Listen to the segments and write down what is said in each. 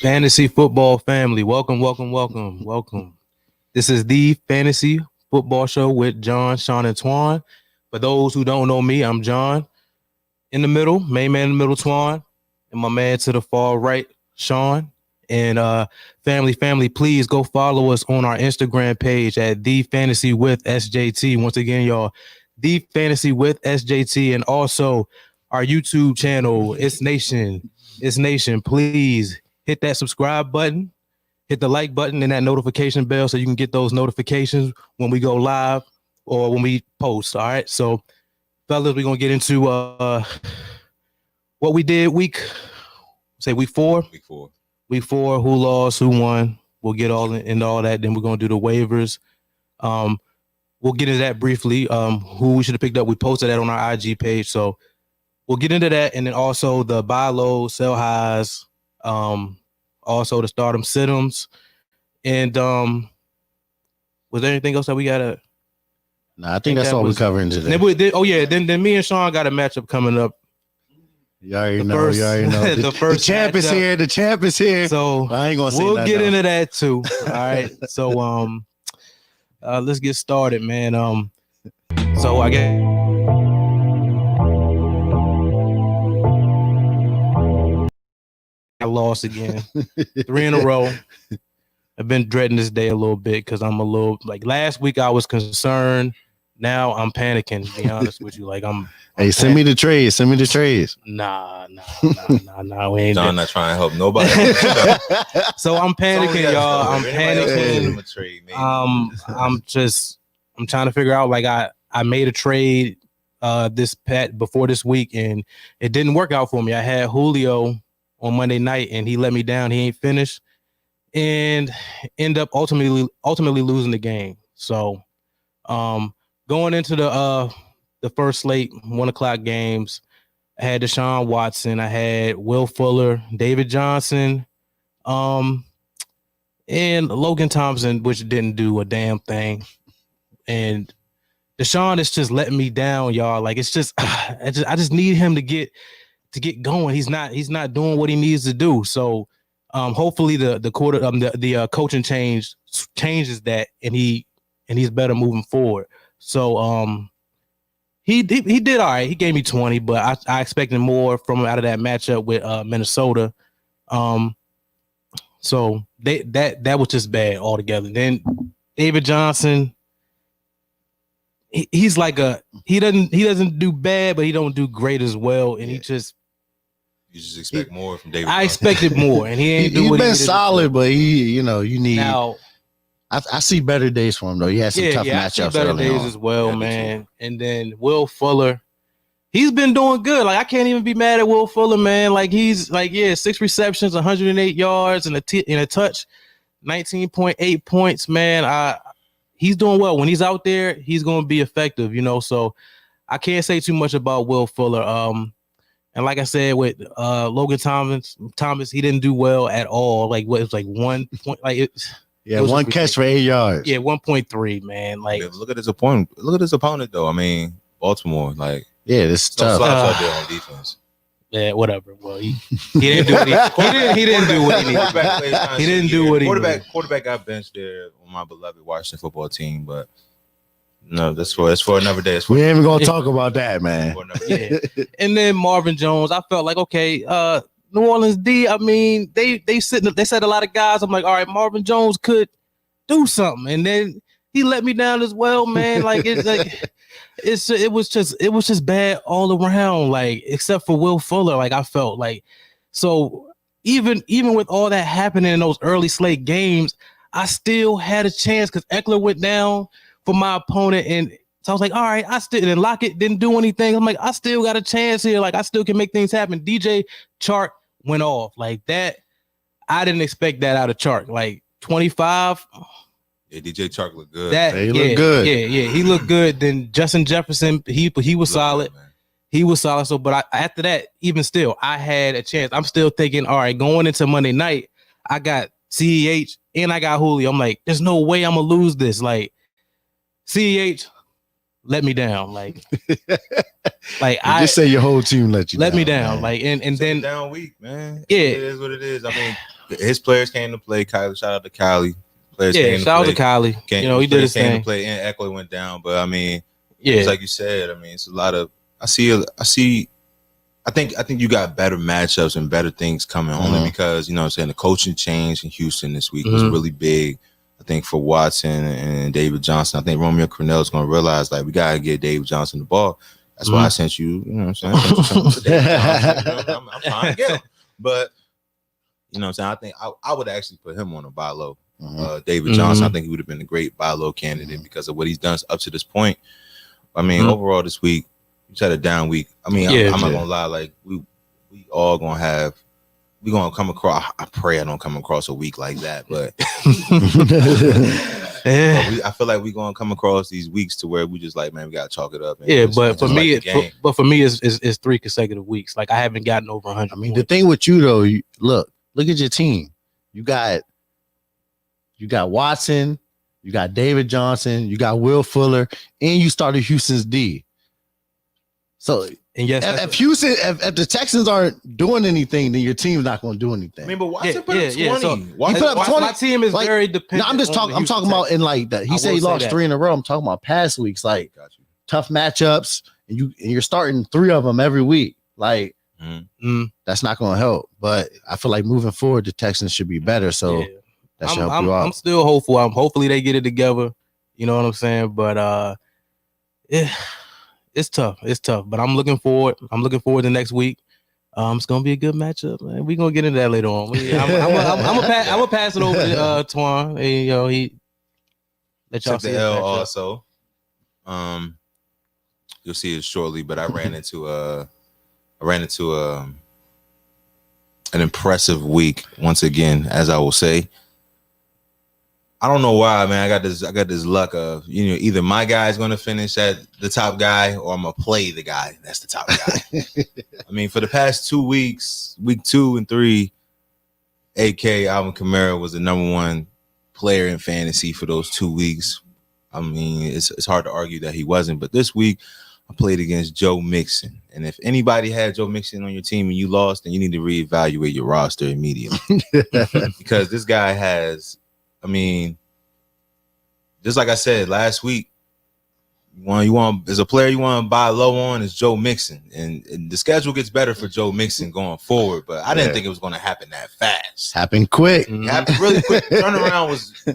Fantasy football family, welcome. This is the Fantasy Football Show with John, Sean, and Toine. For those who don't know me, I'm John. In the middle, main man in the middle, Toine, and my man to the far right, Sean. And family, please go follow us on our Instagram page at The Fantasy with SJT. Once again, y'all, The Fantasy with SJT, and also our YouTube channel, ItsNation. Please hit that subscribe button, hit the like button and that notification bell so you can get those notifications when we go live or when we post. All right. So, fellas, we're going to get into what we did week 4. Week 4, who lost, who won. We'll get all into all that. Then we're going to do the waivers. We'll get into that briefly. Who we should have picked up. We posted that on our IG page. So we'll get into that. And then also the buy low, sell highs. Also the stardom sit-ems. And was there anything else that we gotta? I think that's all we're covering today. Then me and Sean got a matchup coming up. You already know. The champ is here. The champ is here. So I ain't gonna say we'll get into that too. All right. So let's get started, man. So I guess I lost again. 3 in a row. I've been dreading this day a little bit because I'm a little like last week I was concerned. Now I'm panicking, to be honest with you. Like I'm Hey, send me the trades. Nah. We ain't John not trying to help nobody. So I'm panicking, y'all. I'm panicking. I'm trying to figure out. Like I made a trade before this week, and it didn't work out for me. I had Julio on Monday night, and he let me down. He ain't finished, and end up ultimately losing the game. So, going into the first slate, 1:00 games, I had Deshaun Watson, I had Will Fuller, David Johnson, and Logan Thompson, which didn't do a damn thing. And Deshaun is just letting me down, y'all. Like it's just, I just need him to get going. He's not doing what he needs to do. So, hopefully the coaching changes that, and he's better moving forward. So, he did all right. He gave me 20, but I expected more from him out of that matchup with Minnesota. So that was just bad altogether. Then David Johnson, he's like he doesn't do bad, but he don't do great as well. And you just expect more from David. I expected more, and he ain't He's been solid, but you need. Now, I see better days for him though. He had some tough matchups. I see better days as well, man. And then Will Fuller, he's been doing good. Like I can't even be mad at Will Fuller, man. Like he's 6 receptions, 108 yards, and a touch, 19.8 points, man. He's doing well. When he's out there, he's going to be effective, So I can't say too much about Will Fuller. And like I said, with Logan Thomas, he didn't do well at all. Like what it was like 1 point, like it's. Yeah, one catch for 8 yards. Yeah, 1.3, man. Like, look at his opponent. Look at his opponent, though. I mean, Baltimore. Like, yeah, this is tough. Out there on defense. Yeah, whatever. Well, he didn't do what he didn't do what he needed. He didn't do what he needed. Quarterback got benched there on my beloved Washington football team, but no, that's for another day. We ain't even gonna talk about that, man. Yeah. And then Marvin Jones, I felt like okay, New Orleans D, I mean, they said a lot of guys. I'm like, all right, Marvin Jones could do something, and then he let me down as well, man. Like it was just bad all around. Like except for Will Fuller, like I felt like so even with all that happening in those early slate games, I still had a chance because Eckler went down for my opponent, and so I was like, all right, and Lockett didn't do anything. I'm like, I still got a chance here. Like I still can make things happen. DJ Chark went off like that. I didn't expect that out of Chark. Like 25. Yeah, DJ Chark looked good. He looked good. Yeah, he looked good. Then Justin Jefferson, he was solid. Good, he was solid. So, but after that, even still, I had a chance. I'm still thinking, all right, going into Monday night, I got CEH and I got Julio. I'm like, there's no way I'm gonna lose this. Like CEH let me down. Like I just say your whole team let you let down, me down. man. Like and then down week, man. Yeah, it is what it is. I mean, his players came to play. Kylie, shout out to Kylie. Players came shout out to Kylie. He did his thing. To play, and Eckler went down, but I mean, it's like you said. I mean, it's a lot of. I see. I think you got better matchups and better things coming only because you know what I'm saying the coaching change in Houston this week was really big. I think for Watson and David Johnson, I think Romeo Crennel is going to realize like we got to get David Johnson the ball. That's why I sent you. You know what I'm saying? I'm trying to get him, but you know what I'm saying. I think I would actually put him on a buy low. David Johnson, I think he would have been a great buy low candidate because of what he's done up to this point. I mean, overall this week. You had a down week. I mean, I'm not gonna lie. Like we all gonna come across. I pray I don't come across a week like that, but I feel like we gonna come across these weeks to where we just like, man, we gotta chalk it up. But for me, it's 3 consecutive weeks. Like I haven't gotten over 100. I mean, the thing with you though, look at your team. You got Watson, you got David Johnson, you got Will Fuller, and you started Houston's D. So and yes, if the Texans aren't doing anything, then your team's not going to do anything. I mean, but Watson put up 20. So, he put up 20. My team is like, very dependent. No, I'm talking about in like that. He said he lost 3 in a row. I'm talking about past weeks, like tough matchups, and you're starting 3 of them every week. Like that's not going to help. But I feel like moving forward, the Texans should be better. So that should help you out. I'm still hopeful. Hopefully they get it together. You know what I'm saying? But It's tough. But I'm looking forward. To next week. It's gonna be a good matchup, man. We're gonna get into that later on. I'm gonna pass it over to Toine. Hey, he let y'all see the L also. You'll see it shortly, but I ran into an impressive week once again, as I will say. I don't know why, man. I got this luck of, either my guy is going to finish at the top guy or I'm going to play the guy that's the top guy. I mean, for the past 2 weeks, week 2 and 3, AK Alvin Kamara was the number 1 player in fantasy for those 2 weeks. I mean, it's hard to argue that he wasn't. But this week, I played against Joe Mixon. And if anybody had Joe Mixon on your team and you lost, then you need to reevaluate your roster immediately. Because this guy has... I mean, just like I said last week, you want as a player you want to buy low on is Joe Mixon, and the schedule gets better for Joe Mixon going forward. But I didn't think it was going to happen that fast. Happened quick. It happened really quick. Turnaround was.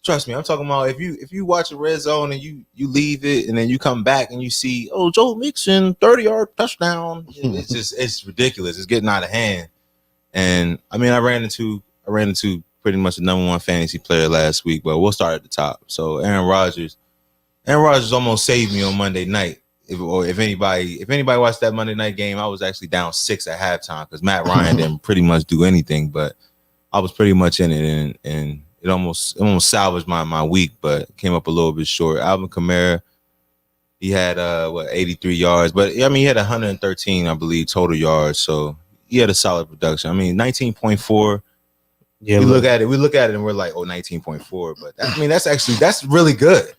Trust me, I'm talking about if you watch a red zone and you leave it and then you come back and you see Joe Mixon 30-yard touchdown. It's ridiculous. It's getting out of hand. And I mean I ran into pretty much the number 1 fantasy player last week, but we'll start at the top. So Aaron Rodgers almost saved me on Monday night. If anybody watched that Monday night game, I was actually down 6 at halftime because Matt Ryan didn't pretty much do anything, but I was pretty much in it, and it almost salvaged my week, but came up a little bit short. Alvin Kamara, he had 83 yards, but I mean he had 113, I believe, total yards, so he had a solid production. I mean 19.4. Yeah, we look at it and we're like, 19.4, but that's really good.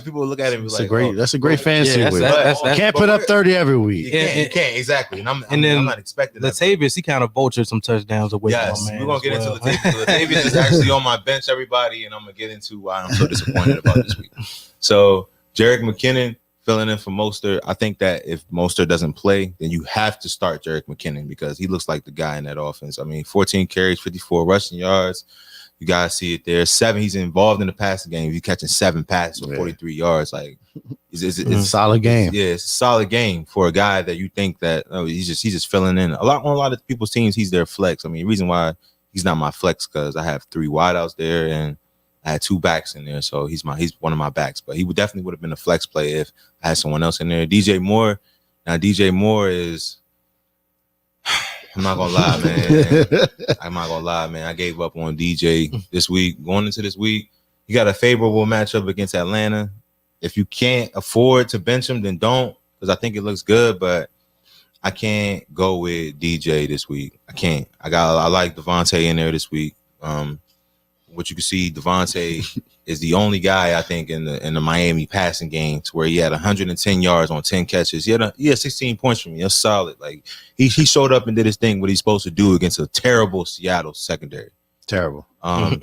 People look at it and be like, that's a great fantasy. Can't put up 30 every week. You can't exactly. And I'm not expecting that. Latavius, he kind of vultured some touchdowns away from my man. We're gonna get into Latavius. Latavius is actually on my bench, everybody, and I'm gonna get into why I'm so disappointed about this week. So Jerick McKinnon filling in for Mostert. I think that if Mostert doesn't play, then you have to start Jerick McKinnon because he looks like the guy in that offense. I mean, 14 carries, 54 rushing yards. You guys see it there. 7. He's involved in the passing game. He's catching 7 passes with 43 yards. Like, it's a solid game. It's a solid game for a guy that you think that he's just filling in. On a lot of people's teams, he's their flex. I mean, the reason why he's not my flex because I have 3 wideouts there and I had 2 backs in there, so he's one of my backs. But he would have been a flex play if I had someone else in there. DJ Moore. Now DJ Moore is. I'm not gonna lie, man. I gave up on DJ this week. Going into this week, you got a favorable matchup against Atlanta. If you can't afford to bench him, then don't, because I think it looks good. But I can't go with DJ this week. I can't. I like Devontae in there this week. What you can see, Devontae is the only guy I think in the Miami passing game to where he had 110 yards on 10 catches. He had 16 points from me. That's solid. Like he showed up and did his thing, what he's supposed to do against a terrible Seattle secondary. Terrible.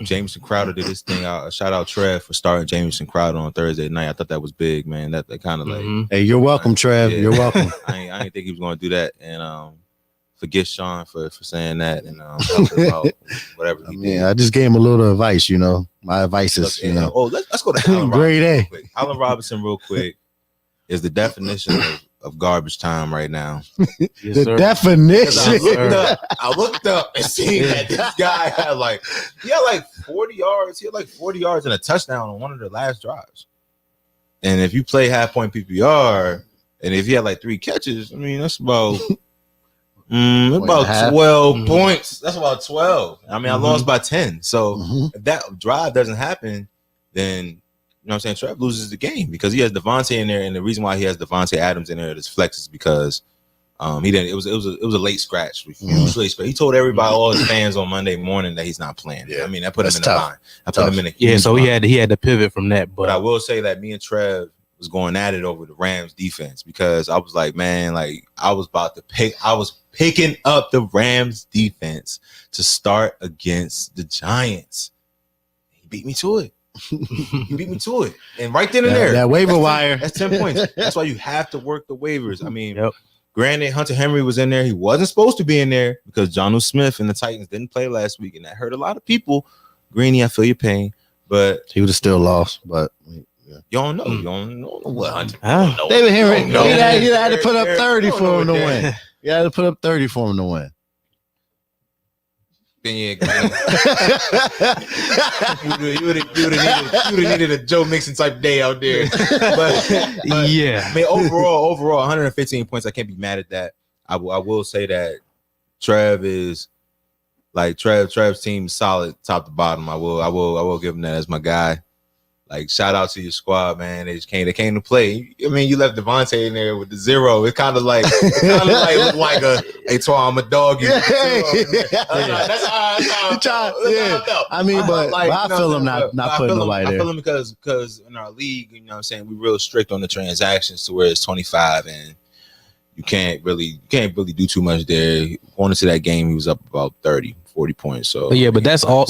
Jameson Crowder did his thing. Shout out Trev for starting Jameson Crowder on Thursday night. I thought that was big, man. That kind of like, hey, you're welcome, Trev. You're welcome. I didn't think he was going to do that, and forgive Sean for saying that, and talking about whatever he did. I just gave him a little advice. My advice is, let's go to Allen grade A. Allen Robinson, real quick, is the definition of garbage time right now. Yes, the definition. I looked up and seen that this guy had like 40 yards. He had like 40 yards and a touchdown on one of the last drives. And if you play half point PPR, and if he had like 3 catches, I mean that's about 12 points. That's about 12. I mean, I lost by 10. So if that drive doesn't happen, then you know what I'm saying, Trev loses the game because he has Devontae in there, and the reason why he has Devontae Adams in there at his flex is because he didn't. It was a late scratch. He told everybody, all his fans on Monday morning that he's not playing. Yeah. I mean, that put him in the line. I put him in a so line. he had to pivot from that. But I will say that me and Trev was going at it over the Rams defense because I was like, man, like I was picking up the Rams defense to start against the Giants. He beat me to it. And right then and there, that waiver wire, that's 10 points. That's why you have to work the waivers. I mean, granted, Hunter Henry was in there. He wasn't supposed to be in there because Juno Smith and the Titans didn't play last week, and that hurt a lot of people. Greeny, I feel your pain, but he would have still lost. But you don't know. You don't know what Hunter. David Henry, he had to put up 30 for him to win. You had to put up 30 for him to win. Then you would have needed a Joe Mixon type day out there. But yeah, I mean, overall, 115 points. I can't be mad at that. I will say that Trev is like Trev's team is solid top to bottom. I will give him that as my guy. Like, shout out to your squad, man. They came to play. I mean, you left Devontae in there with the 0. It kind of like looked like hey, Toine, I'm a dog. That's how I felt. I mean, but I feel him not putting nobody there. I feel him because in our league, you know what I'm saying, we're real strict on the transactions to where it's 25 and you can't really do too much there. Going into that game, he was up about 30. 40 points. So but that's all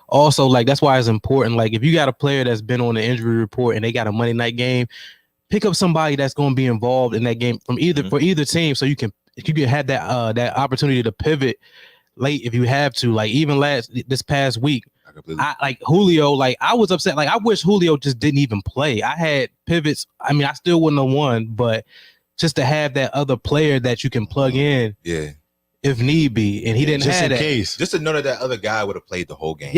also that's why it's important. Like, if you got a player that's been on the injury report and they got a Monday night game, pick up somebody that's going to be involved in that game for either team, so you can have that opportunity to pivot late if you have to. Like, even this past week, I like Julio. Like, I was upset. Like, I wish Julio just didn't even play. I had pivots. I mean, I still wouldn't have won, but just to have that other player that you can plug in. Yeah. If need be, and he didn't have that. Case. Just to know that other guy would have played the whole game.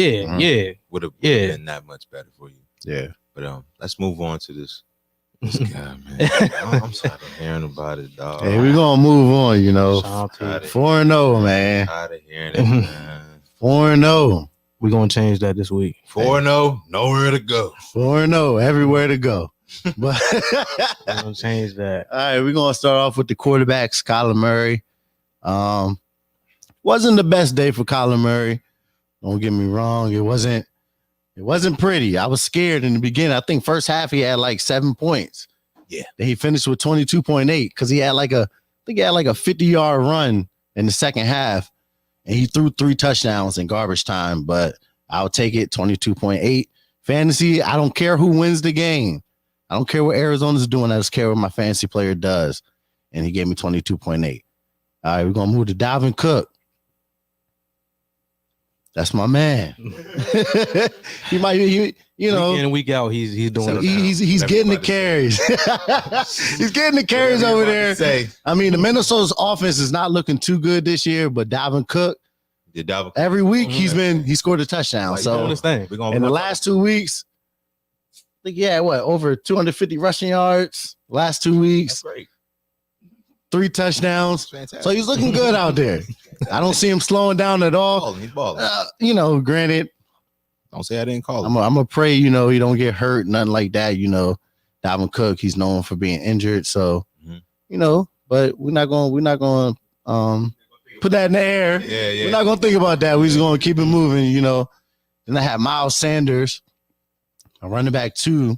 Would have been that much better for you. Yeah. But let's move on to this guy, man. I'm tired of hearing about it, dog. Hey, we're gonna move on, 4-0, man. Tired of hearing it, man. 4-0. We're gonna change that this week. 4-0, nowhere to go. 4-0, everywhere to go. But we're gonna change that. All right, we're gonna start off with the quarterbacks, Kylie Murray. Wasn't the best day for Kylie Murray. Don't get me wrong. It wasn't pretty. I was scared in the beginning. I think first half he had like 7 points. Yeah. Then he finished with 22.8 because he had like a 50-yard run in the second half, and he threw 3 touchdowns in garbage time. But I'll take it. 22.8 fantasy. I don't care who wins the game. I don't care what Arizona's doing. I just care what my fantasy player does. And he gave me 22.8. All right, we're gonna move to Dalvin Cook. That's my man. He might, week in and week out, he's doing. So he's getting the carries. He's getting the carries over there. I mean, the Minnesota's offense is not looking too good this year, but Dalvin Cook, every week he scored a touchdown. Like, so in the last 2 weeks, I think over 250 rushing yards. Last 2 weeks. That's great. 3 touchdowns. So he's looking good out there. I don't see him slowing down at all. He's balling. Granted, don't say I didn't call him. I'm gonna pray, he don't get hurt, nothing like that. Dalvin Cook, he's known for being injured. So, but we're not gonna put that in the air. Yeah. We're not gonna think about that. We're just gonna keep it moving. Then I have Miles Sanders, a running back 2.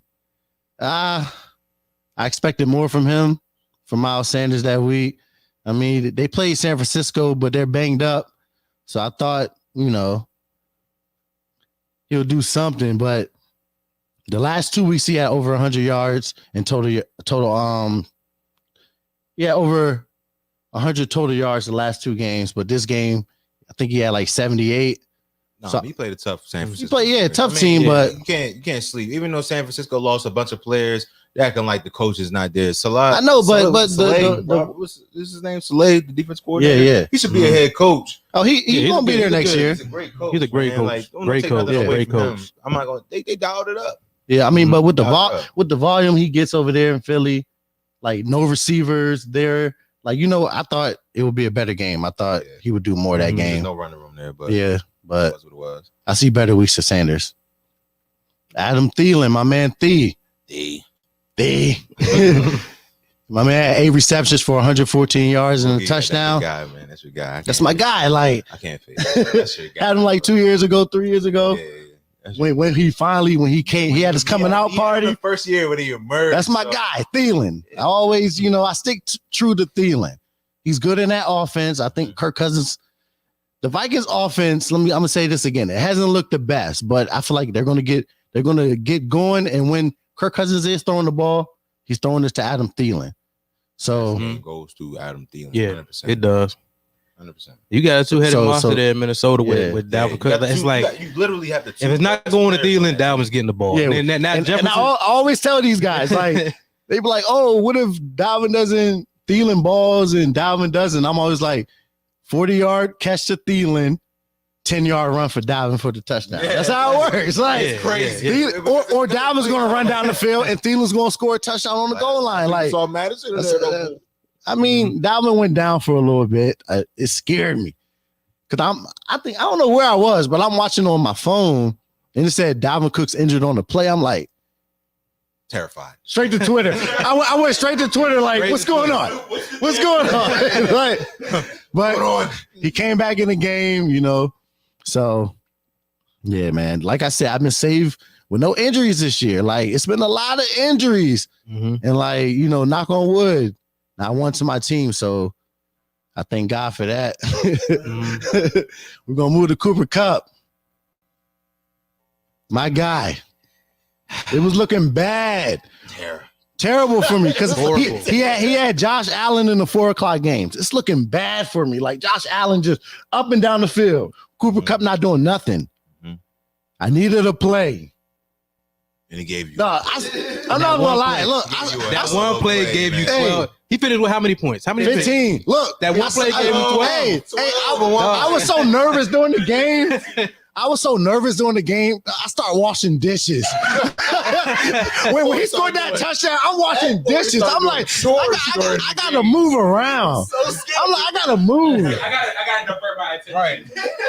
I expected more from him. From Miles Sanders that week. I mean, they played San Francisco, but they're banged up. So I thought, he'll do something. But the last 2 weeks he had over 100 yards in total. Over 100 total yards the last 2 games. But this game, I think he had like 78. No, So, he played a tough San Francisco. He played, tough team, but you can't sleep. Even though San Francisco lost a bunch of players, they're acting like the coach is not there. I know, but what's his name? Saleh, the defense coordinator. Yeah. He should be a head coach. Oh, he's gonna be there next year. He's a great coach. He's a great coach. Like, great coach. Yeah, great coach. I'm not going. They dialed it up. Yeah, I mean, but with the volume he gets over there in Philly, like no receivers there. Like, I thought it would be a better game. I thought he would do more of that game. There's no running room there, but but it was what it was. I see better weeks for Sanders. Adam Thielen, my man The. My man had 8 receptions for 114 yards and a touchdown. That's your guy. That's my guy. Like, I can't fake it. That's your guy. Had him like 3 years ago. Yeah. When he came, he had his coming out party. The first year when he emerged. That's my guy, Thielen. I always, I stick true to Thielen. He's good in that offense. I think Kirk Cousins, the Vikings offense, I'm gonna say this again. It hasn't looked the best, but I feel like they're gonna get going. And when Kirk Cousins is throwing the ball, he's throwing this to Adam Thielen. So goes to Adam Thielen. Yeah, 100%. It does. 100%. You got a two-headed monster there in Minnesota with Dalvin Cook. It's like you literally have to. If it's not going to Thielen, Dalvin's getting the ball. Yeah, and I always tell these guys, like, they be like, "Oh, what if Dalvin doesn't Thielen balls and Dalvin doesn't?" I'm always like, 40-yard catch to Thielen, 10-yard run for Dalvin for the touchdown. Yeah. That's how it works. Like, it's crazy. Or Dalvin's going to run down the field and Thielen's going to score a touchdown on the goal line. Like, saw Madison. I mean, Dalvin went down for a little bit. It scared me because I don't know where I was, but I'm watching on my phone and it said Dalvin Cook's injured on the play. I'm like, terrified. Straight to Twitter. I went straight to Twitter. Like, what's going on? What's going on? Like, but he came back in the game, So, yeah, man. Like I said, I've been saved with no injuries this year. Like, it's been a lot of injuries, and like, knock on wood. Not one to my team, so I thank God for that. We're gonna move to Cooper Kupp. My guy. It was looking bad. Terrible for me because he had Josh Allen in the 4:00 games. It's looking bad for me. Like Josh Allen just up and down the field. Cooper Kupp not doing nothing. I needed a play. And he gave you. No, I'm not gonna lie. Look, that one play gave you 12. He finished with how many points? How many? 15. Points? Look, that one play gave you 12. I was so nervous during the game. I start washing dishes. when he scored that touchdown, I'm washing dishes. I'm like, I gotta move around. I'm like, I gotta move. I gotta divert my attention. Right.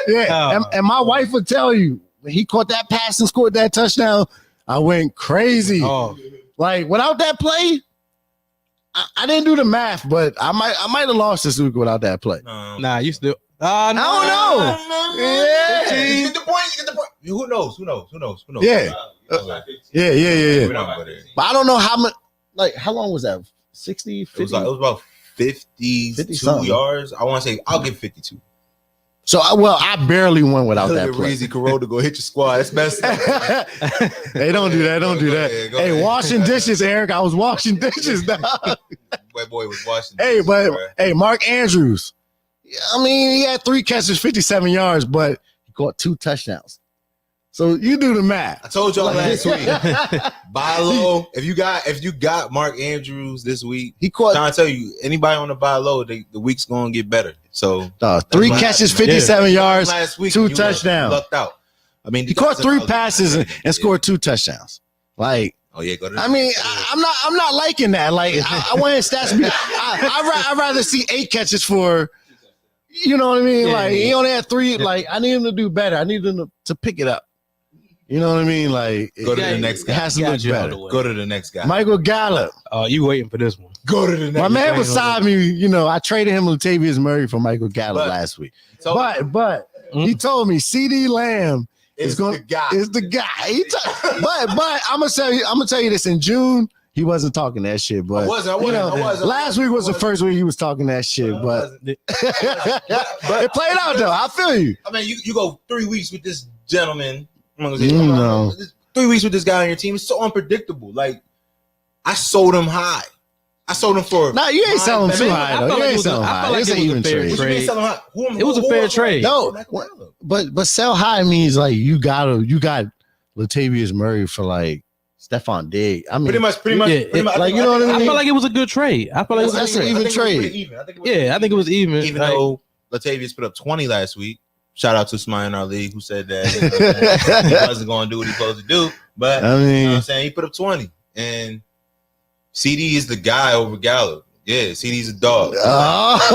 Yeah, and my wife would tell you when he caught that pass and scored that touchdown, I went crazy. Like without that play, I didn't do the math, but I might have lost this week without that play. Nah, you still. No. I don't know. Yeah. You get the point. Who knows? Yeah. Yeah. But I don't know how much. Like, how long was that? 60, 50? It was about 52 yards. I want to say I'll give 52. So, I barely won without that play. Easy Corona to go hit your squad. That's messed up. Hey, don't do that. Don't do that. Hey, washing dishes, Eric. I was washing dishes. White boy was washing dishes. Hey, Mark Andrews. I mean, he had 3 catches, 57 yards, but he caught 2 touchdowns. So you do the math. I told y'all last week. Buy low. If you got Mark Andrews this week, he caught. I tell you, anybody on the buy low, the week's gonna get better. So 3 catches, 57 yards, last week, 2 touchdowns. Lucked out. I mean, he caught 3 passes and scored 2 touchdowns. Like, oh yeah, go to. I mean, I'm not liking that. Like, I want his stats to be. I'd rather see 8 catches for. You know what I mean? Like, he only had 3. Like, I need him to do better. I need him to pick it up. You know what I mean? Like, go to the next guy. It has to look better. Go to the next guy. Michael Gallup. Oh, you waiting for this one? Go to the next. My man beside me. I traded him Latavius Murray for Michael Gallup last week. But he told me CeeDee Lamb is the guy. But I'm gonna tell you this. In June, he wasn't talking that shit. But I wasn't. Last week was the first week he was talking that shit. But it played out though. I feel you. I mean, you go 3 weeks with this gentleman. I'm not gonna say 3 weeks with this guy on your team is so unpredictable. Like, I sold him high. I sold him for. Nah, you ain't selling too high though. You ain't selling high. It's an even trade. It was a fair trade. No, but sell high means like you got Latavius Murray for like Stephon Diggs. I mean, pretty much. Like, you know what I mean? I felt like it was a good trade. I felt like that's an even trade. I think it was even. Even though Latavius put up 20 last week. Shout out to somebody in our league who said that he wasn't going to do what he's supposed to do. But I mean, you know what I'm saying, he put up 20, and CD is the guy over Gallup. Yeah, CD's a dog. Hey, I'm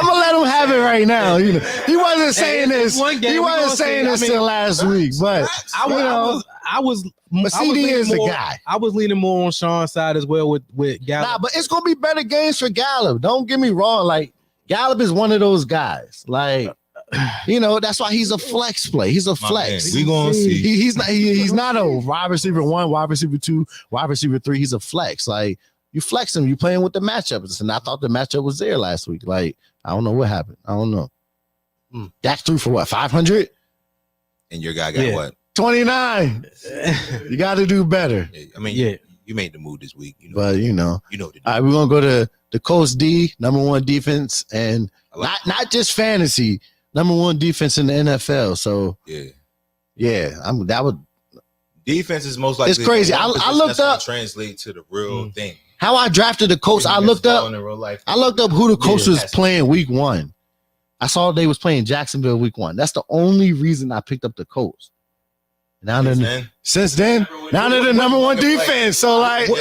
gonna let him have it right now. You know, he wasn't saying this. He wasn't saying this till last week, but I was. But CD is the guy. I was leaning more on Sean's side as well with Gallup. Nah, but it's gonna be better games for Gallup. Don't get me wrong. Like, Gallup is one of those guys. Like, you know, that's why he's a flex play. He's a flex. We gonna see. He's not a wide receiver 1, wide receiver 2, wide receiver 3. He's a flex. Like, you flex him. You playing with the matchups, and I thought the matchup was there last week. Like, I don't know what happened. I don't know. Dak threw for what, 500? And your guy got what? 29. You got to do better. I mean, you made the move this week. You know, but you know. All right, we're gonna go to the Coast D, #1 defense, and not just fantasy. #1 defense in the NFL. So that would defense is most likely. It's crazy. I looked up translate to the real thing. How I drafted the coach. I looked up who the coach was playing week 1. I saw they was playing Jacksonville week 1. That's the only reason I picked up the coach. Since then, now they're the #1 defense. So like, I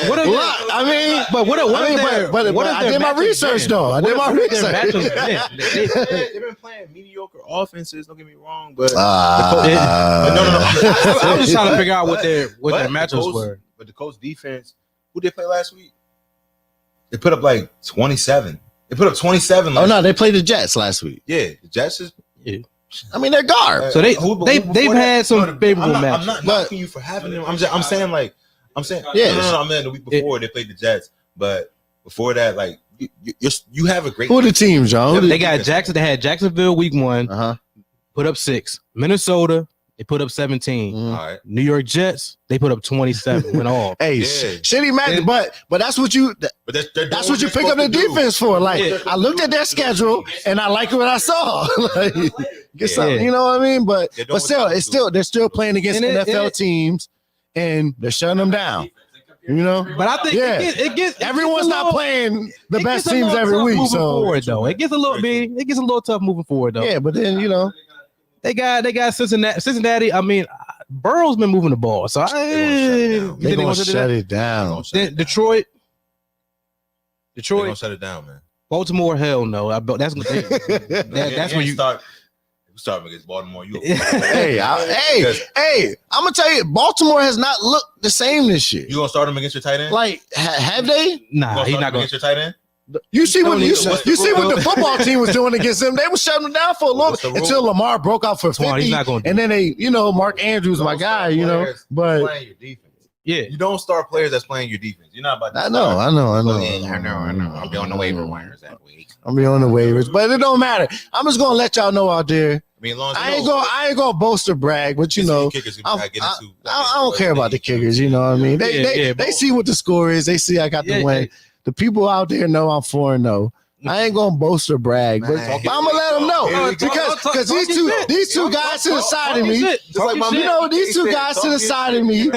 did my research though. I did my research. They've been playing mediocre offenses. Don't get me wrong, but no. I was just trying to figure out what their matchups were. But the Colts defense, who did they play last week? They put up like 27. They put up 27. Oh no, they played the Jets last week. Yeah, the Jets is. Yeah. I mean, they're garbage. So they've had some favorable matches. I'm not knocking you for having them. I'm saying. No, I meant the week before they played the Jets, but before that, like you have a great. Who are the teams, John? They got Jackson. They had Jacksonville week 1, put up 6. Minnesota, they put up 17. All right. New York Jets, they put up 27. Went off. Hey, shitty match, but that's what you. That's what you pick up the defense for. Like, I looked at their schedule and I like what I saw. Like, get something, you know what I mean? But still, they're still playing against NFL teams, and they're shutting them down. You know, but I think it gets everyone's not playing the best teams every week. So forward, though, it gets a little tough moving forward though. Yeah, but then you know, they got Cincinnati. I mean, Burrow's been moving the ball, so they're gonna shut it down. Detroit, gonna shut it down, man. Baltimore, hell no. That's when you start. Start against Baltimore. Hey, I'm gonna tell you, Baltimore has not looked the same this year. You gonna start him against your tight end? Like, have they? Nah, he's not gonna against your tight end. You see what the football team was doing against them? They were shutting them down for a little until Lamar broke out for 50, and then they, Mark Andrews, my guy, but playing your defense. Yeah, you don't start players that's playing your defense. You're not about to. I know. I'll be on the waiver wires that week. I'll be on the waivers, but it don't matter. I'm just gonna let y'all know out there. I mean, I ain't gonna boast or brag, but I don't care about the kickers. You know what I mean? They see what the score is. They see I got the win. The people out there know I'm 4-0. I ain't gonna boast or brag, but I'm gonna let them know because these two guys to the side of me, these two guys to the side of me,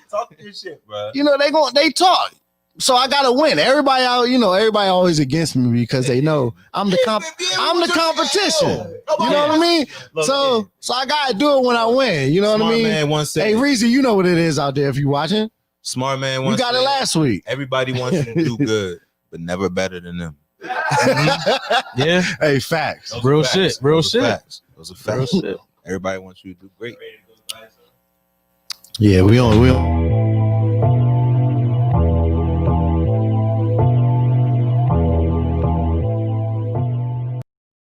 talk your shit, bro. They talk. So I gotta win. Everybody out, everybody always against me because they know I'm the competition. You know what I mean? So I gotta do it when I win. You know what I mean? Hey, Reezy, you know what it is out there if you watching. Smart man, you got it last week. Everybody wants you to do good, but never better than them. Yeah. Hey, facts. Real shit. Those are facts. Everybody wants you to do great. Yeah, we on.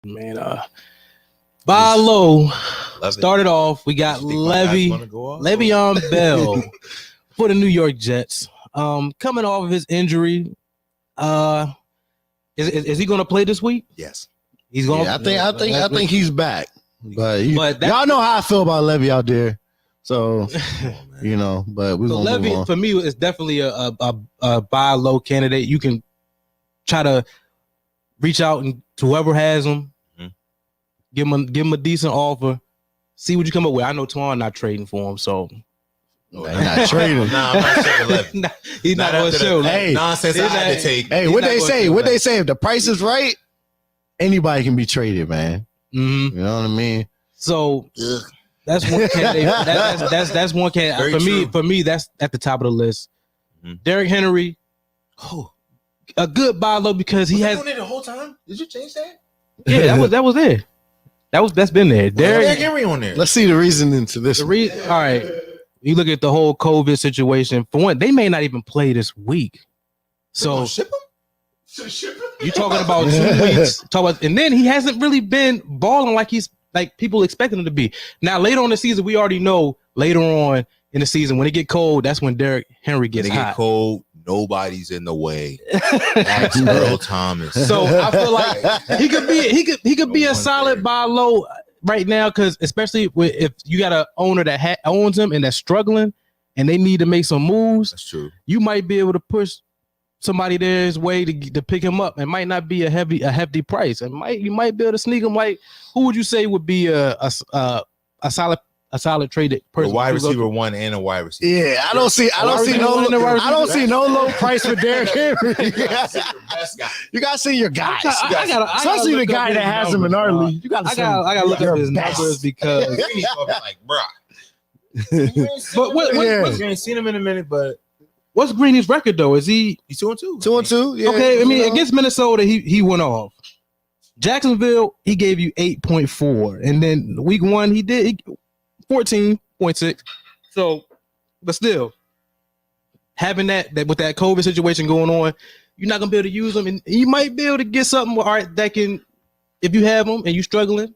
Man, buy low. Started off. We got Le'Veon Bell for the New York Jets. Coming off of his injury. Is he going to play this week? Yes, he's going. I think he's back. But y'all know how I feel about Levy out there. So, but we're going to Levy, move on. for me, is definitely a buy low candidate. You can try to reach out and to whoever has him, give him a decent offer, see what you come up with. I know Toine not trading for him, so. No, he's not trading. Nah, I'm not shipping Levy. He's not going to show. Hey, nonsense I had to take. Hey, what they say? What they say? If the price is right, anybody can be traded, man. Mm-hmm. You know what I mean? So that's one candidate. That's one candidate. For me, that's at the top of the list. Mm-hmm. Derrick Henry, a good buy low because he has. Doing it the whole time? Did you change that? Yeah, that was there. That's been there. Derrick Henry on there. Let's see the reasoning to this. All right. You look at the whole COVID situation. For one, they may not even play this week. So ship him? You talking about 2 weeks? And then he hasn't really been balling like people expecting him to be. Now later on in the season, we already know later on in the season when it get cold, that's when Derrick Henry gets hot. Get cold, nobody's in the way. That's Earl Thomas. So I feel like he could be a solid buy low right now, because especially if you got an owner that owns him and that's struggling and they need to make some moves. That's true. You might be able to push somebody there's way to pick him up. It might not be a hefty price. You might be able to sneak him. Like, who would you say would be a solid traded person? A wide receiver one and a wide receiver. Yeah, I don't see no low price for Derrick Henry. You gotta see your guys. Especially the guy that has him in our league. You gotta. I gotta look up his numbers because like, bruh. But you ain't seen him in a minute, but. What's Greeny's record though? He's 2-2. 2-2. Yeah. Okay, I mean against Minnesota, he went off. Jacksonville, he gave you 8.4, and then week 1 he did 14.6. So, but still, having that with that COVID situation going on, you're not gonna be able to use them, and you might be able to get something that can, if you have them and you're struggling,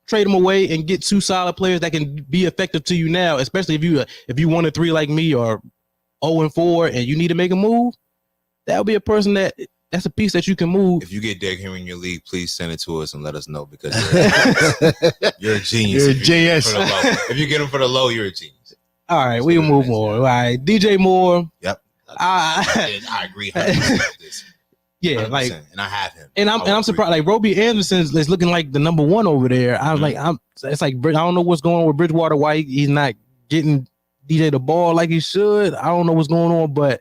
trade them away and get 2 solid players that can be effective to you now, especially if you 1-3 like me or 0-4 and you need to make a move. That'll be a person that's a piece that you can move. If you get Derrick Henry in your league, please send it to us and let us know, because you're a genius. You're a genius. If you get him for the low, you're a genius. All right, we'll move on. All right, DJ Moore. Yep. I agree 100% with this. Yeah, 100%. like, and I have him. And I'm surprised. Like, Roby Anderson is looking like the number 1 over there. I was like, it's like I don't know what's going on with Bridgewater. Why he's not getting DJ the ball like he should. I don't know what's going on, but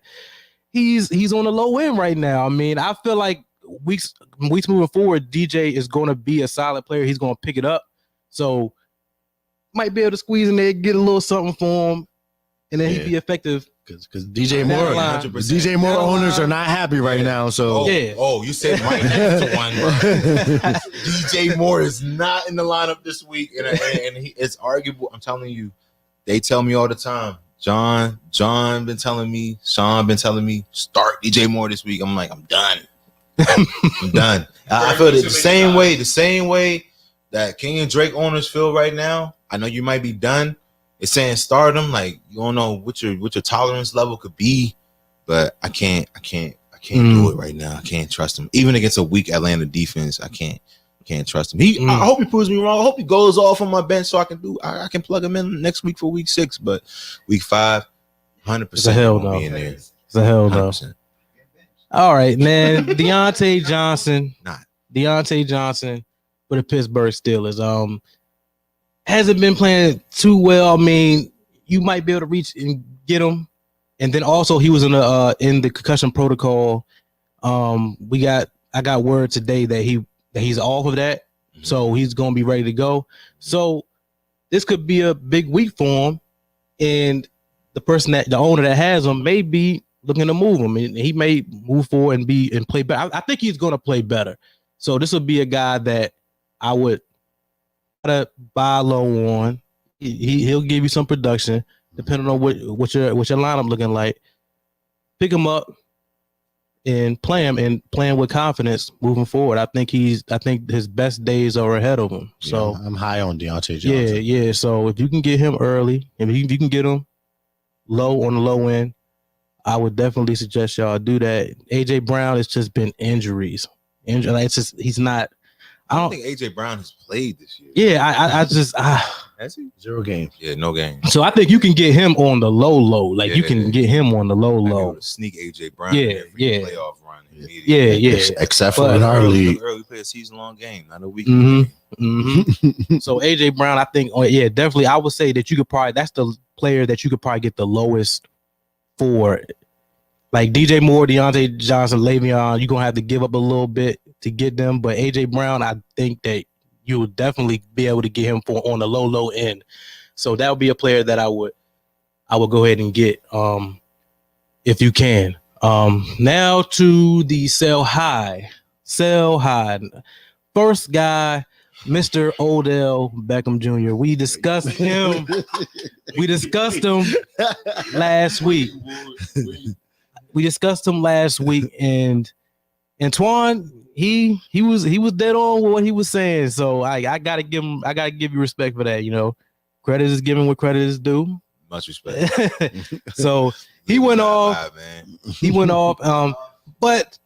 he's on the low end right now. I mean, I feel like weeks moving forward, DJ is going to be a solid player. He's going to pick it up, so might be able to squeeze in there, get a little something for him, and then he'd be effective. Because DJ Moore owners are not happy right now. So you said right next to one. DJ Moore is not in the lineup this week, and it's arguable. I'm telling you. They tell me all the time. John been telling me, Sean been telling me, start DJ Moore this week. I'm like, I'm done. I'm done. I feel the same way that Kenyon Drake owners feel right now. I know you might be done. It's saying start him. Like, you don't know what your tolerance level could be, but I can't do it right now. I can't trust him. Even against a weak Atlanta defense, I can't trust him. I hope he proves me wrong. I hope he goes off on my bench so I can plug him in next week for week 6. But week 5, 100%. It's a hell no. It's a hell no. All right, man. Deontay Johnson for the Pittsburgh Steelers. Hasn't been playing too well. I mean, you might be able to reach and get him. And then also he was in the concussion protocol. I got word today that he's off of that, so he's gonna be ready to go. So this could be a big week for him, and the owner that has him may be looking to move him, and he may move forward and play better. I think he's gonna play better. So this would be a guy that I would try to buy low on. He'll give you some production depending on what your lineup looking like. Pick him up and play him and playing with confidence moving forward. I think his best days are ahead of him. So I'm high on Deontay Johnson. Yeah. So if you can get him early, if you can get him low on the low end, I would definitely suggest y'all do that. AJ Brown has just been injuries. It's just he's not. I don't think AJ Brown has played this year. Yeah, I just has he? 0 games. Yeah, no games. So I think you can get him on the low. Like you can get him on the low. Sneak AJ Brown. Yeah. Playoff run. Yeah. Except for in our league, early play a season-long game, not a week. So AJ Brown, I think, definitely. I would say that you could probably that's the player that you could probably get the lowest for. Like DJ Moore, Deontay Johnson, Le'Veon, you're gonna have to give up a little bit to get them. But AJ Brown, I think that you will definitely be able to get him for on the low end. So that would be a player that I would go ahead and get if you can. Now to the sell high. First guy, Mr. Odell Beckham Jr. We discussed him. Last week. And Toine, he was dead on with what he was saying. So I gotta give you respect for that. You know, credit is given what credit is due. Much respect. So he went off. But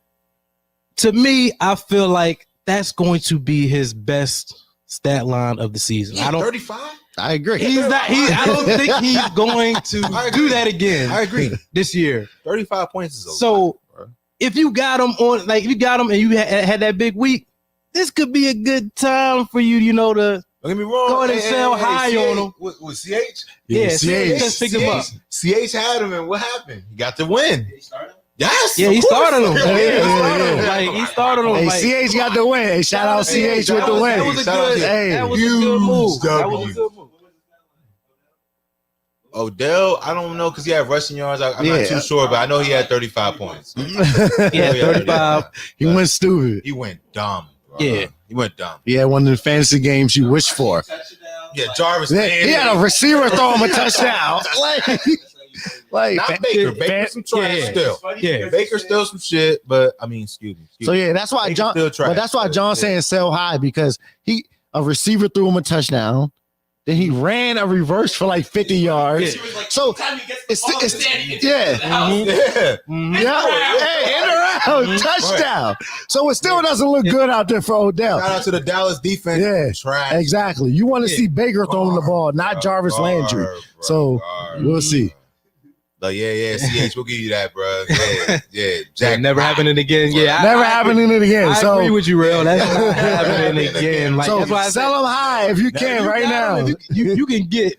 to me, I feel like that's going to be his best stat line of the season. I don't 35. I agree. I don't think he's going to do that again. I agree. This year, 35 points is so. lot, bro. If you got him on, like if you got him and you had that big week, this could be a good time for you, to don't get me wrong. go ahead and sell high on him. With CH? Yeah, CH just picked him up. CH had him, and what happened? He got the win. Yes. Yeah, he started him. He started him. Hey, CH got the win. Hey, shout out CH with the win. That was a good move. That was a good move. Odell, I don't know because he had rushing yards. I'm not too sure, but I know he had 35 points. He had 35. He went stupid. He went dumb. Bro. Yeah. He went dumb. Yeah, one of the fantasy games you wish for. Yeah, Jarvis. He had a receiver throw him a touchdown. Like not Baker. Baker's some trash still. Yeah, Baker's still some shit, but I mean, excuse me. So yeah, that's why John. But that's why John's saying sell high because a receiver threw him a touchdown. Then he ran a reverse for like 50 yards. Like, so it's yeah. Hey, in around touchdown. Right. So it still doesn't look good out there for Odell. Shout out to the Dallas defense. Yeah, trash. Exactly. You want to see Baker throwing the ball, not Jarvis Landry. So we'll see. Like, CH, we'll give you that, bro. Yeah. Jack, never happening again. Yeah, never happening again. I agree with you, real. That's not happening again. Like, so that's why sell them high if you can right now. You can get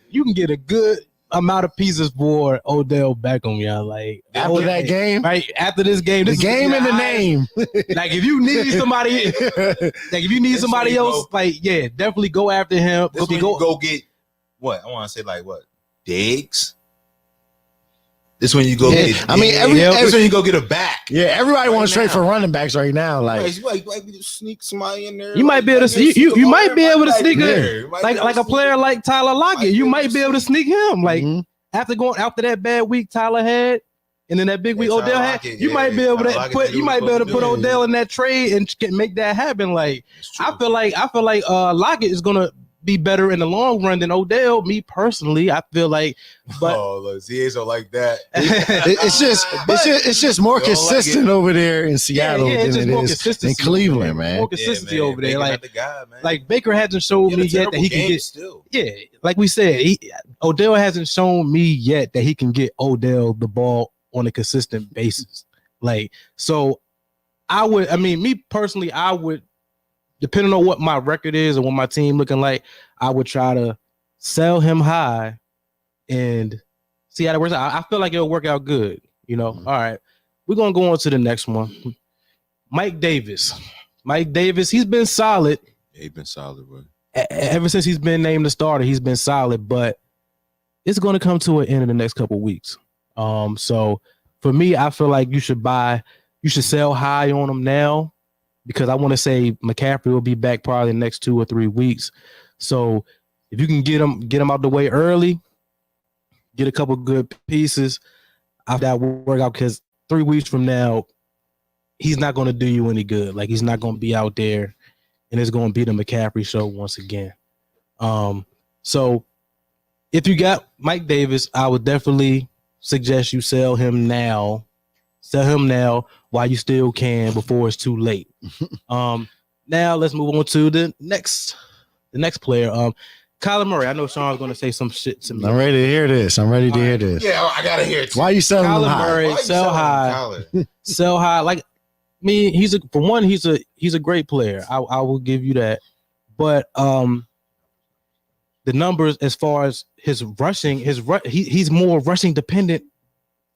a good amount of pieces for Odell Beckham, y'all. Like after that game, right after this game, the game and the name. Like if you need somebody, else, like definitely go after him. Go get what I want to say, like what Diggs. This when you go get. I mean, this when you go get a back. Yeah, everybody wants trade for running backs right now. Like sneak somebody in there. You might be able to. You might be able to sneak in. Like a player like Tyler Lockett. You might be able to sneak him. Like after that bad week Tyler had, and then that big week Odell had, you might be able to put. You might be able to put Odell in that trade and make that happen. Like I feel like Lockett is gonna be better in the long run than Odell. Me personally, I feel like, but CAs don't like that. it's just more consistent over there in Seattle than it is in Cleveland, man. More consistency over there. Like the guy, man. Like Baker hasn't shown me yet that he can get. Still. Yeah, like we said, Odell hasn't shown me yet that he can get Odell the ball on a consistent basis. Like so, me personally, I would. Depending on what my record is and what my team looking like, I would try to sell him high and see how it works out. I feel like it'll work out good. All right. We're going to go on to the next one. Mike Davis, he's been solid. Yeah, he's been solid, bro. Ever since he's been named the starter, he's been solid, but it's going to come to an end in the next couple of weeks. So for me, I feel like you should sell high on him now. Because I want to say McCaffrey will be back probably the next 2 or 3 weeks. So if you can get him out the way early, get a couple good pieces, that will work out because 3 weeks from now, he's not going to do you any good. Like he's not going to be out there and it's going to be the McCaffrey show once again. So if you got Mike Davis, I would definitely suggest you sell him now. Sell him now while you still can before it's too late. Now let's move on to the next player. Kyler Murray. I know Sean's going to say some shit to me. I'm ready to hear this. Yeah, I gotta hear it. Why are you selling him Kyler high? Murray, sell high, sell high. Like me, he's a great player. I will give you that. But the numbers as far as his rushing, he's more rushing dependent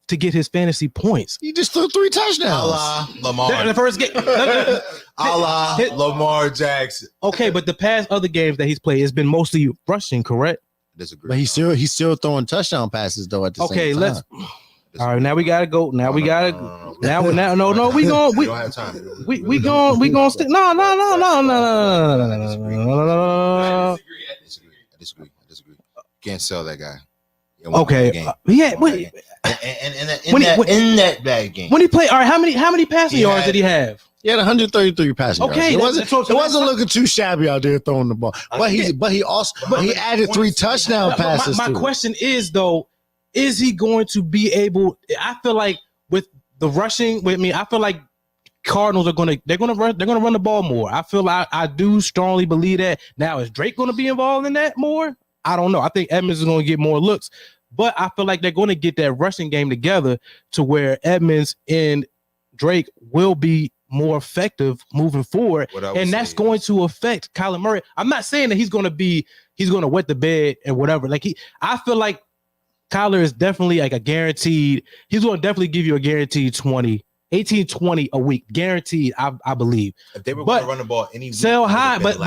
to get his fantasy points. He just threw 3 touchdowns. A la Lamar. The first game. A la Lamar Jackson. Okay, but the past other games that he's played has been mostly rushing, correct? Disagree. But he's still throwing touchdown passes though at the same time. Let's. All right, now we gotta go. Now we gotta. Now we don't have time. We gonna stick. No. I disagree. Can't sell that guy. Okay. In that bad game. When he played, all right, how many passing yards did he have? He had 133 passing yards. Okay, It wasn't looking too shabby out there throwing the ball. But he added 3 touchdown passes. My question is though, is he going to be able? I feel like with the rushing, I feel like Cardinals are gonna run the ball more. I feel like I do strongly believe that. Now, is Drake going to be involved in that more? I don't know. I think Edmonds is going to get more looks, but I feel like they're going to get that rushing game together to where Edmonds and Drake will be more effective moving forward, and that's going to affect Kyler Murray. I'm not saying that he's going to wet the bed and whatever. I feel like Kyler is definitely like a guaranteed. He's going to definitely give you a guaranteed 20 a week, guaranteed. I believe. If they were going to run the ball any week, sell high, but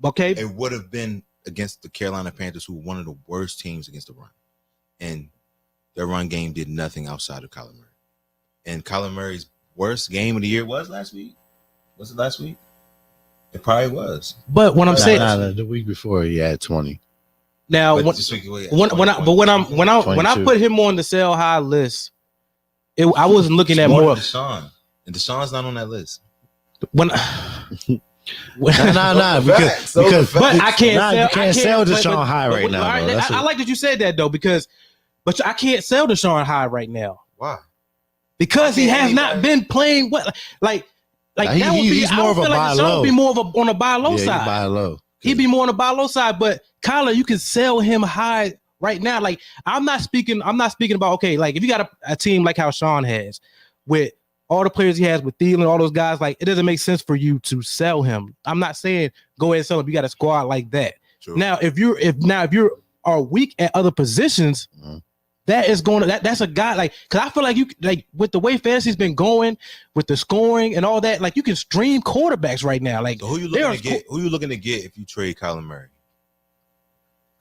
okay, it would have been against the Carolina Panthers, who were one of the worst teams against the run, and their run game did nothing outside of Kyler Murray. And Kyler Murray's worst game of the year was last week. Was it last week? It probably was. But when I'm saying the week before, he had 20. Now, when I put him on the sell high list, I wasn't looking at more of Deshaun, and Deshaun's not on that list. When because I can't sell Deshaun high right now. I like that you said that though, but I can't sell Deshaun high right now. Why? Because he has not been playing well. Like that would be. He's more of a buy low. Would be more of on a buy low side. Buy low. He'd be more on the buy low side. But Kyler, you can sell him high right now. Like I'm not speaking about okay. Like if you got a team like how Sean has with all the players he has with Thielen, all those guys, like it doesn't make sense for you to sell him. I'm not saying go ahead and sell him. You got a squad like that. True. Now, if you are weak at other positions, that's a guy because I feel like you with the way fantasy's been going with the scoring and all that, like you can stream quarterbacks right now. Like so who you looking to get? Who you looking to get if you trade Kyler Murray?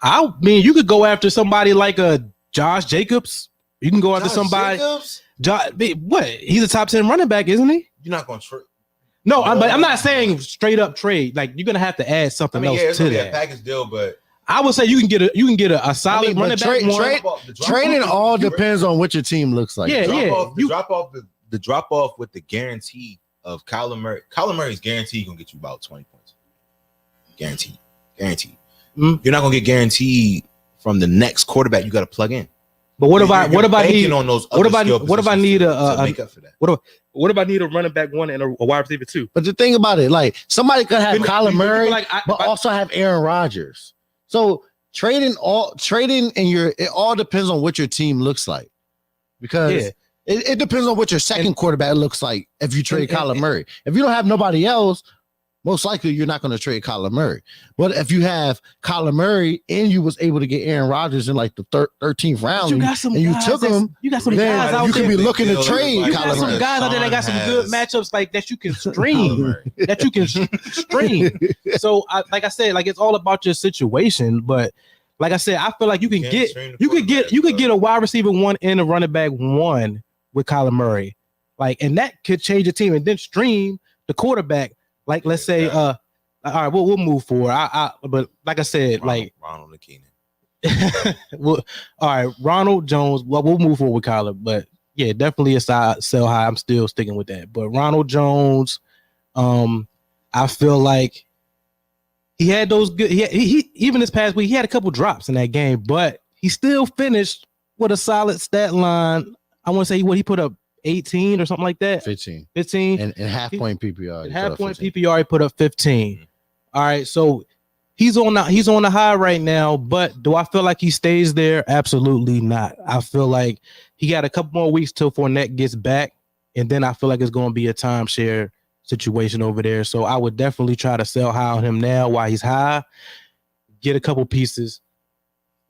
I mean, you could go after somebody like a Josh Jacobs. You can go after somebody. What? He's a top 10 running back, isn't he? You're not going to trade. No, but I'm not saying straight up trade. Like you're gonna have to add something else to that. A package deal, but I would say you can get a solid running back. Trading all depends on what your team looks like. The drop off with the guarantee of Kyler Murray. Kyler Murray's guaranteed gonna get you about 20 points. Guaranteed. You're not gonna get guaranteed from the next quarterback you got to plug in. But what if I need a running back one and a wide receiver two? But the thing about it, like somebody could have Kyler Murray, but also have Aaron Rodgers. So trading it all depends on what your team looks like, because it depends on what your second quarterback looks like. If you trade Kyler Murray, if you don't have nobody else, most likely you're not going to trade Kyler Murray. But if you have Kyler Murray and you was able to get Aaron Rodgers in like the 13th round, and you took him, you got some guys out you there. could be looking to trade you Kyler got some Murray. guys out there that got some good matchups like that you can stream. So, like I said, like it's all about your situation. But like I said, I feel like you could get a wide receiver one and a running back one with Kyler Murray, and that could change your team, and then stream the quarterback. Like let's say, all right, we'll move forward. But like I said, Ronald McKinnon. Well, all right, Ronald Jones. Well, we'll move forward with Kyler, but yeah, definitely a sell high. I'm still sticking with that. But Ronald Jones, I feel like he had those good. He even this past week he had a couple drops in that game, but he still finished with a solid stat line. I want to say he put up 18 or something like that. 15. 15. And half point PPR. Half point PPR, he put up 15. All right, so he's on the high right now, but do I feel like he stays there? Absolutely not. I feel like he got a couple more weeks till Fournette gets back, and then I feel like it's going to be a timeshare situation over there. So I would definitely try to sell high on him now while he's high, get a couple pieces,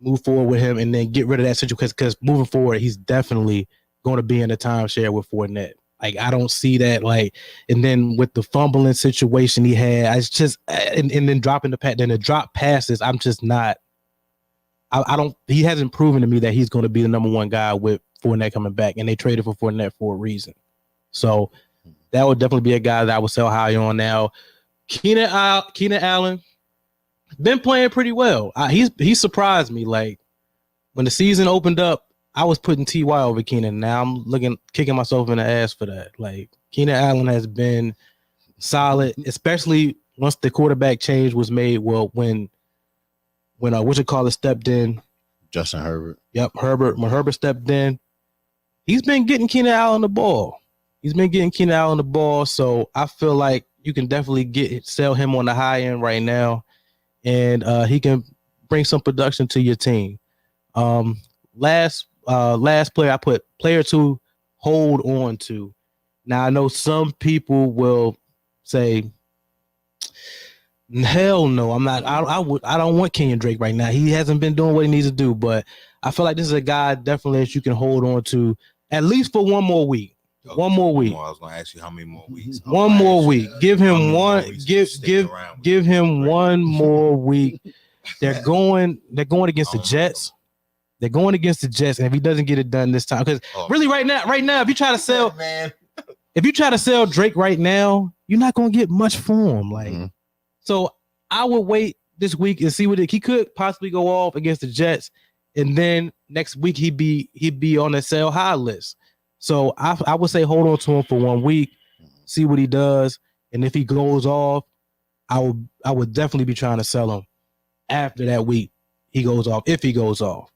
move forward with him, and then get rid of that situation because moving forward, he's definitely going to be in a timeshare with Fournette. Like, I don't see that. Like, and then with the fumbling situation he had, it's just and then dropping the drop passes. I'm just not. I don't. He hasn't proven to me that he's going to be the number one guy with Fournette coming back, and they traded for Fournette for a reason. So that would definitely be a guy that I would sell high on now. Keenan Allen been playing pretty well. He surprised me. Like, when the season opened up, I was putting T.Y. over Keenan. Now I'm kicking myself in the ass for that. Like, Keenan Allen has been solid, especially once the quarterback change was made. Well, when stepped in. Justin Herbert. Yep, when Herbert stepped in, he's been getting Keenan Allen the ball. So I feel like you can definitely sell him on the high end right now, and he can bring some production to your team. Last player I put player to hold on to. Now I know some people will say, hell no, I'm not. I don't want Kenyon Drake right now. He hasn't been doing what he needs to do, but I feel like this is a guy definitely that you can hold on to at least for one more week. Okay, one more week. I was going to ask you how many more weeks. One more week. Give him one. Give him one more week. They're going against the Jets. They're going against the Jets, and if he doesn't get it done this time, because really right now, if you try to sell, if you try to sell Drake right now, you're not going to get much for him. Like, so I would wait this week and see he could possibly go off against the Jets, and then next week he'd be on the sell high list. So I would say hold on to him for 1 week, see what he does, and if he goes off, I would definitely be trying to sell him after that week. He goes off if he goes off.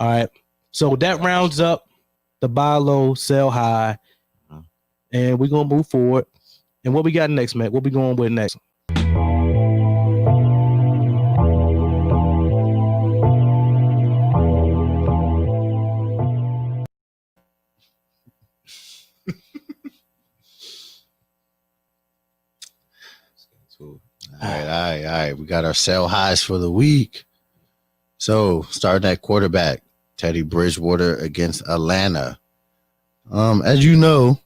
All right. So that rounds up the buy low, sell high, and we're gonna move forward. And what we got next, Matt? What we going with next? All right. We got our sell highs for the week. So starting at quarterback, Teddy Bridgewater against Atlanta. As you know,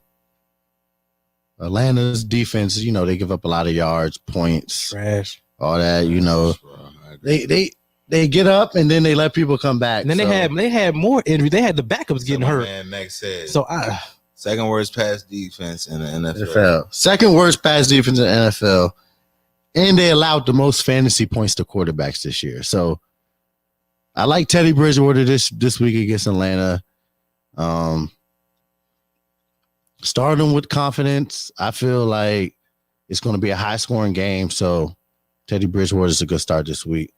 Atlanta's defense, they give up a lot of yards, points, trash, all that. They get up and then they let people come back. And then they had more injuries. They had the backups getting hurt. Man, Max said. So second worst pass defense in the NFL. Second worst pass defense in the NFL. And they allowed the most fantasy points to quarterbacks this year. So I like Teddy Bridgewater this week against Atlanta. Starting with confidence, I feel like it's going to be a high-scoring game. So Teddy Bridgewater is a good start this week.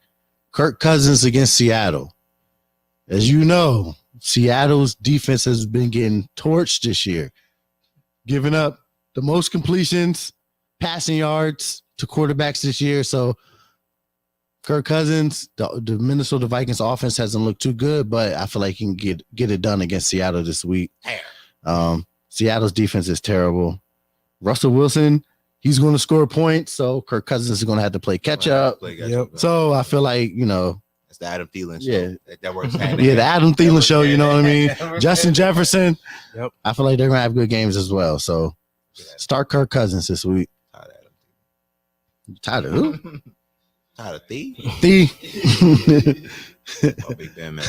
Kirk Cousins against Seattle. As you know, Seattle's defense has been getting torched this year, giving up the most completions, passing yards to quarterbacks this year. So Kirk Cousins, the Minnesota Vikings offense hasn't looked too good, but I feel like he can get it done against Seattle this week. Seattle's defense is terrible. Russell Wilson, he's going to score points, so Kirk Cousins is going to have to play catch up. So I feel like, it's the Adam Thielen show. Yeah. That works. The Adam Thielen show, you know what I mean? Justin Jefferson. Yep. I feel like they're going to have good games as well. So start Kirk Cousins this week. Tired of who? Tired of Thee? Oh, Big Ben, man.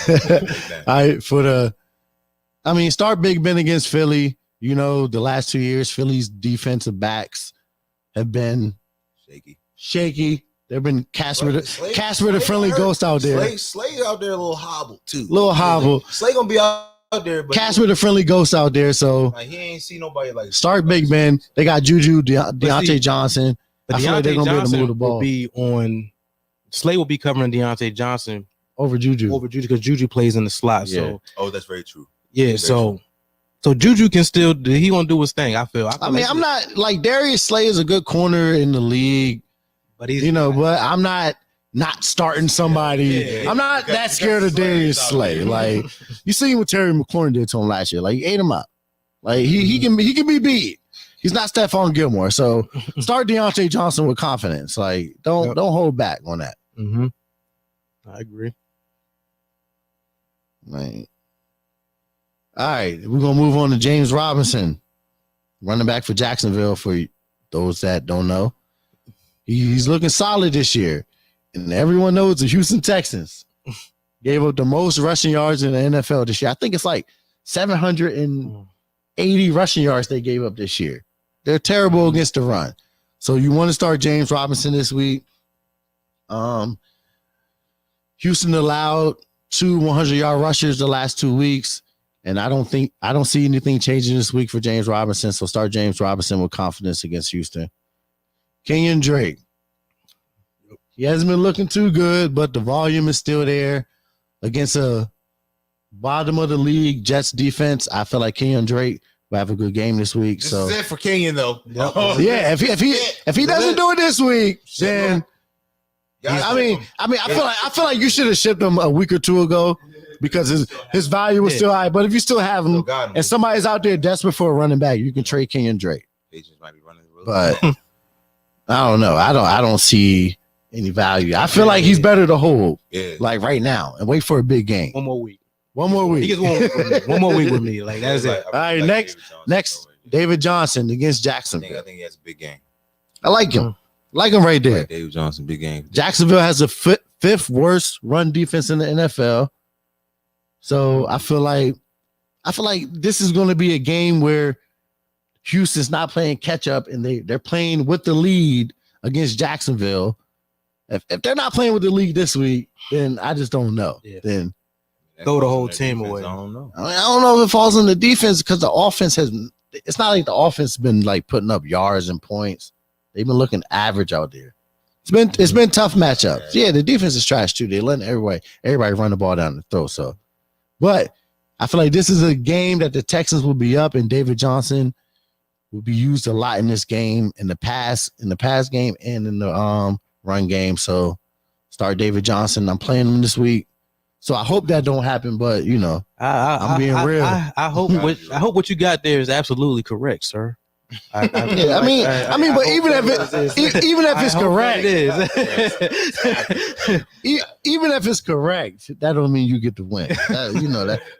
All right, start Big Ben against Philly. The last 2 years, Philly's defensive backs have been shaky. They've been Casper the friendly ghost out there. Slay out there a little hobbled too. Slay gonna be out there, but Casper the friendly ghost out there. So he ain't see nobody like start Big Ben. They got Juju, Deontay Johnson. But I feel like they're gonna be able to move the ball. Slay will be covering Deontay Johnson over Juju because Juju plays in the slot. Yeah. So that's very true. Yeah, so So Juju can still do. He gonna do his thing. I feel mean, I'm not like Darius Slay is a good corner in the league, but he's but I'm not starting somebody. Yeah. I'm not that scared of Darius Slay. Like you seen what Terry McLaurin did to him last year. Like he ate him up. Like he can be beat. He's not Stephon Gilmore. So start Deontay Johnson with confidence. Like don't hold back on that. Mm-hmm. I agree. Right. All right, we're gonna move on to James Robinson, running back for Jacksonville. For those that don't know, he's looking solid this year, and everyone knows the Houston Texans gave up the most rushing yards in the NFL this year. I think it's like 780 rushing yards they gave up this year. They're terrible against the run. So you want to start James Robinson this week. Houston allowed 2 100-yard rushers the last 2 weeks. And I don't see anything changing this week for James Robinson. So start James Robinson with confidence against Houston. Kenyon Drake. He hasn't been looking too good, but the volume is still there against a bottom of the league Jets defense. I feel like Kenyon Drake will have a good game this week. This is it for Kenyon, though. Yeah, if he doesn't do it this week, then I feel like you should have shipped him a week or two ago. Because his value was still high. But if you still have him and somebody's out there desperate for a running back, you can trade Kenyon Drake. Might be running the but I don't know. I don't see any value. I feel like he's better to hold like right now and wait for a big game. One more week. He gets one more week with me. Like that's it. All right, next David Johnson against Jacksonville. I think he has a big game. I like him. Like him right there. David Johnson, big game. Jacksonville has the fifth worst run defense in the NFL. So I feel like this is going to be a game where Houston's not playing catch up and they're playing with the lead against Jacksonville. If they're not playing with the lead this week, then I just don't know. Yeah. Then throw the whole team away. I don't know. I don't know if it falls on the defense because the offense it's not like the offense has been like putting up yards and points. They've been looking average out there. It's been tough matchups. Yeah, the defense is trash too. They're letting everybody run the ball down the throat. So. But I feel like this is a game that the Texans will be up, and David Johnson will be used a lot in this game, in the pass game and in the run game. So start David Johnson. I'm playing him this week. So I hope that don't happen, but I'm being real. I hope what you got there is absolutely correct, sir. But even if it's correct, even if it's correct, that don't mean you get the win.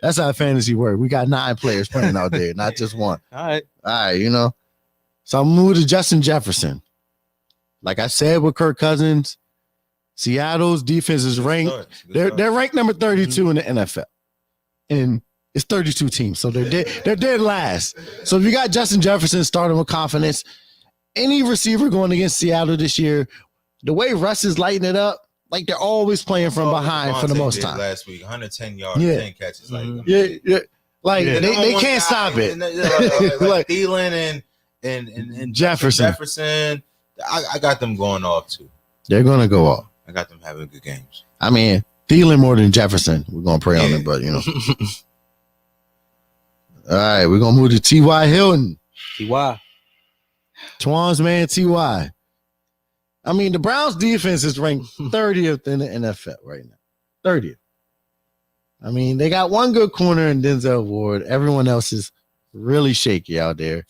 That's how fantasy works. We got 9 players playing out there, not just one. All right. So I'm moving to Justin Jefferson. Like I said with Kirk Cousins, Seattle's defense is ranked. They're ranked number 32 in the NFL, and it's 32 teams, so they're dead last. So if you got Justin Jefferson starting with confidence, any receiver going against Seattle this year, the way Russ is lighting it up, like they're always playing from behind for the most time. Last week, 110 yards, 10 catches. They can't stop it. Like Thielen and Jefferson. I got them going off too. They're gonna go off. I got them having good games. I mean, Thielen more than Jefferson. We're gonna pray on it, but All right, we're gonna move to T.Y. Hilton. T.Y. Twan's man, T.Y. I mean, the Browns defense is ranked 30th in the NFL right now. 30th. I mean, they got one good corner in Denzel Ward. Everyone else is really shaky out there.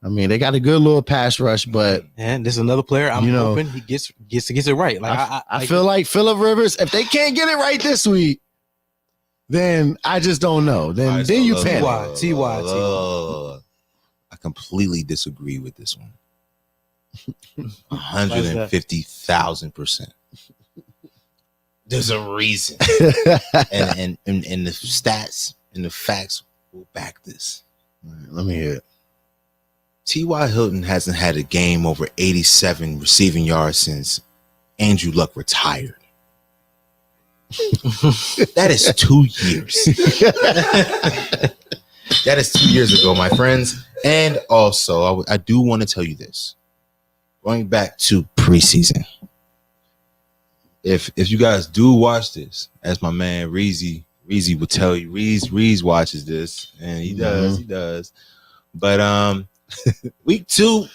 I mean, they got a good little pass rush, but and there's another player. I'm hoping he gets it right. Like I feel like Phillip Rivers, if they can't get it right this week, then I just don't know. Then you panic. T.Y. I completely disagree with this one. 150,000%. There's a reason, and the stats and the facts will back this. Let me hear it. T.Y. Hilton hasn't had a game over 87 receiving yards since Andrew Luck retired. That is 2 years. That is 2 years ago, my friends. And also, I do want to tell you this. Going back to preseason, if you guys do watch this, as my man Reezy Reezy will tell you. Reese watches this, and he does. But week 2,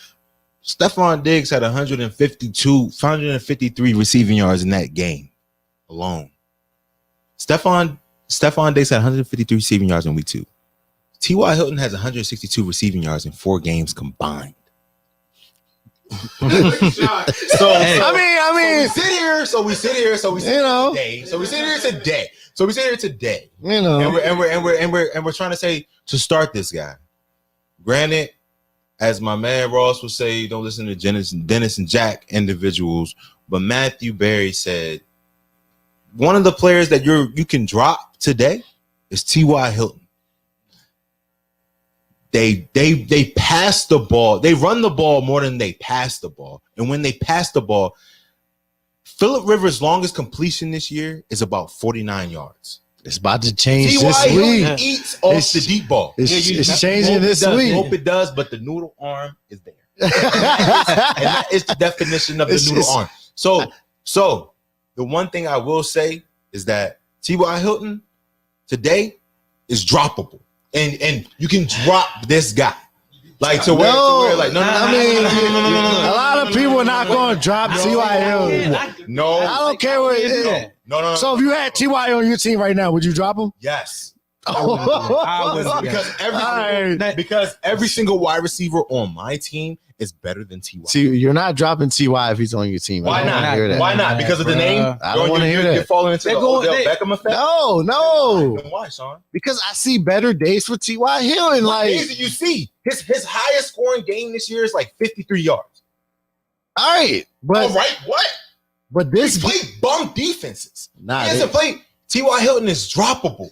Stephon Diggs had 553 receiving yards in that game alone. Stephon Diggs had 153 receiving yards in week 2. T.Y. Hilton has 162 receiving yards in 4 games combined. So I mean, we sit here today. You know, And we're trying to say to start this guy. Granted, as my man Ross would say, don't listen to Dennis and Jack individuals. But Matthew Berry said one of the players that you can drop today is T.Y. Hilton. They pass the ball. They run the ball more than they pass the ball. And when they pass the ball, Phillip Rivers' longest completion this year is about 49 yards. It's about to change T.Y. this Hilton week. eats off the deep ball. It's changing this week. Hope it does, but the noodle arm is there. And that is the definition of the noodle arm. So the one thing I will say is that T.Y. Hilton today is droppable. And you can drop this guy. Like to where like no. A lot of people are not going to drop T.Y. Hilton. No. I don't care what it is. No. So if you had T.Y. on your team right now, would you drop him? Yes. I Because every single wide receiver on my team is better than T.Y. See, you're not dropping T.Y. if he's on your team. Why not? Why not? Because of the name? I don't want to hear that. You're falling into the Odell Beckham effect? No. Then why, Sean? Because I see better days for T.Y. Hilton. What days do you see? His highest scoring game this year is like 53 yards. All right. But what? But this He played bum defenses. Nah, He hasn't played. T.Y. Hilton is droppable.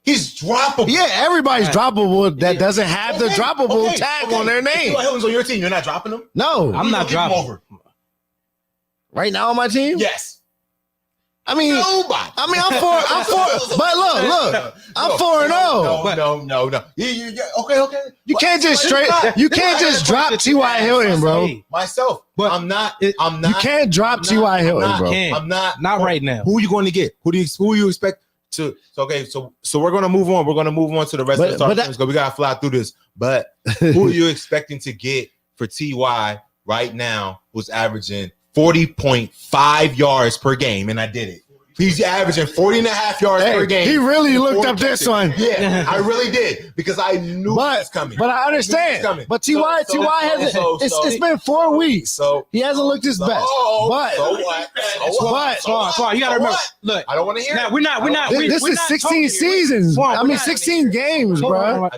He's droppable. Yeah, everybody's droppable that doesn't have the droppable tag on their name. T.Y. Hilton's on your team. You're not dropping him? No. I'm not dropping him over. Right now on my team? Yes. I mean, Nobody. I'm for. But look, I'm 4-0. No. Okay. You can't just drop T.Y. Hilton, bro. Myself, but I'm not. You can't drop T.Y. Hilton, bro. I'm not right now. Who are you going to get? Who you expect to? So we're going to move on. We're going to move on to the rest of the starting teams because we got to fly through this. But who are you expecting to get for T.Y. right now? Who's averaging 40.5 yards per game, and I did it. He's averaging 40.5 yards per game. He really looked up this one. Yeah, I really did because I knew it was coming. But I understand. But T.Y. hasn't. It's been 4 weeks. So he hasn't looked his best. But you gotta remember. Look, I don't want to hear. We're not. This is 16 seasons. I mean, 16 games, bro.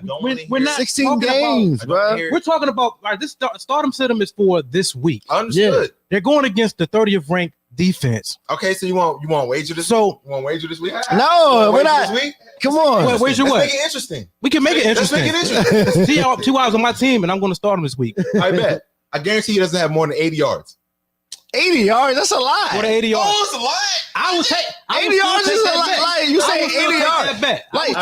We're not 16 games, bro. We're talking about this stardom system is for this week. Understood. They're going against the 30th ranked defense. Okay, so you want wager this? So you want wager this week? No, we're not. This week? Come on, wager what? Let's make it interesting. We can make it interesting. Let's make it interesting. 2 hours on my team, and I'm going to start him this week. I bet. I guarantee he doesn't have more than 80 yards. 80 yards? That's a lot. What 80 yards? Oh, it's a lot. I would take 80 yards is a lot. Like you say 80 yards. Like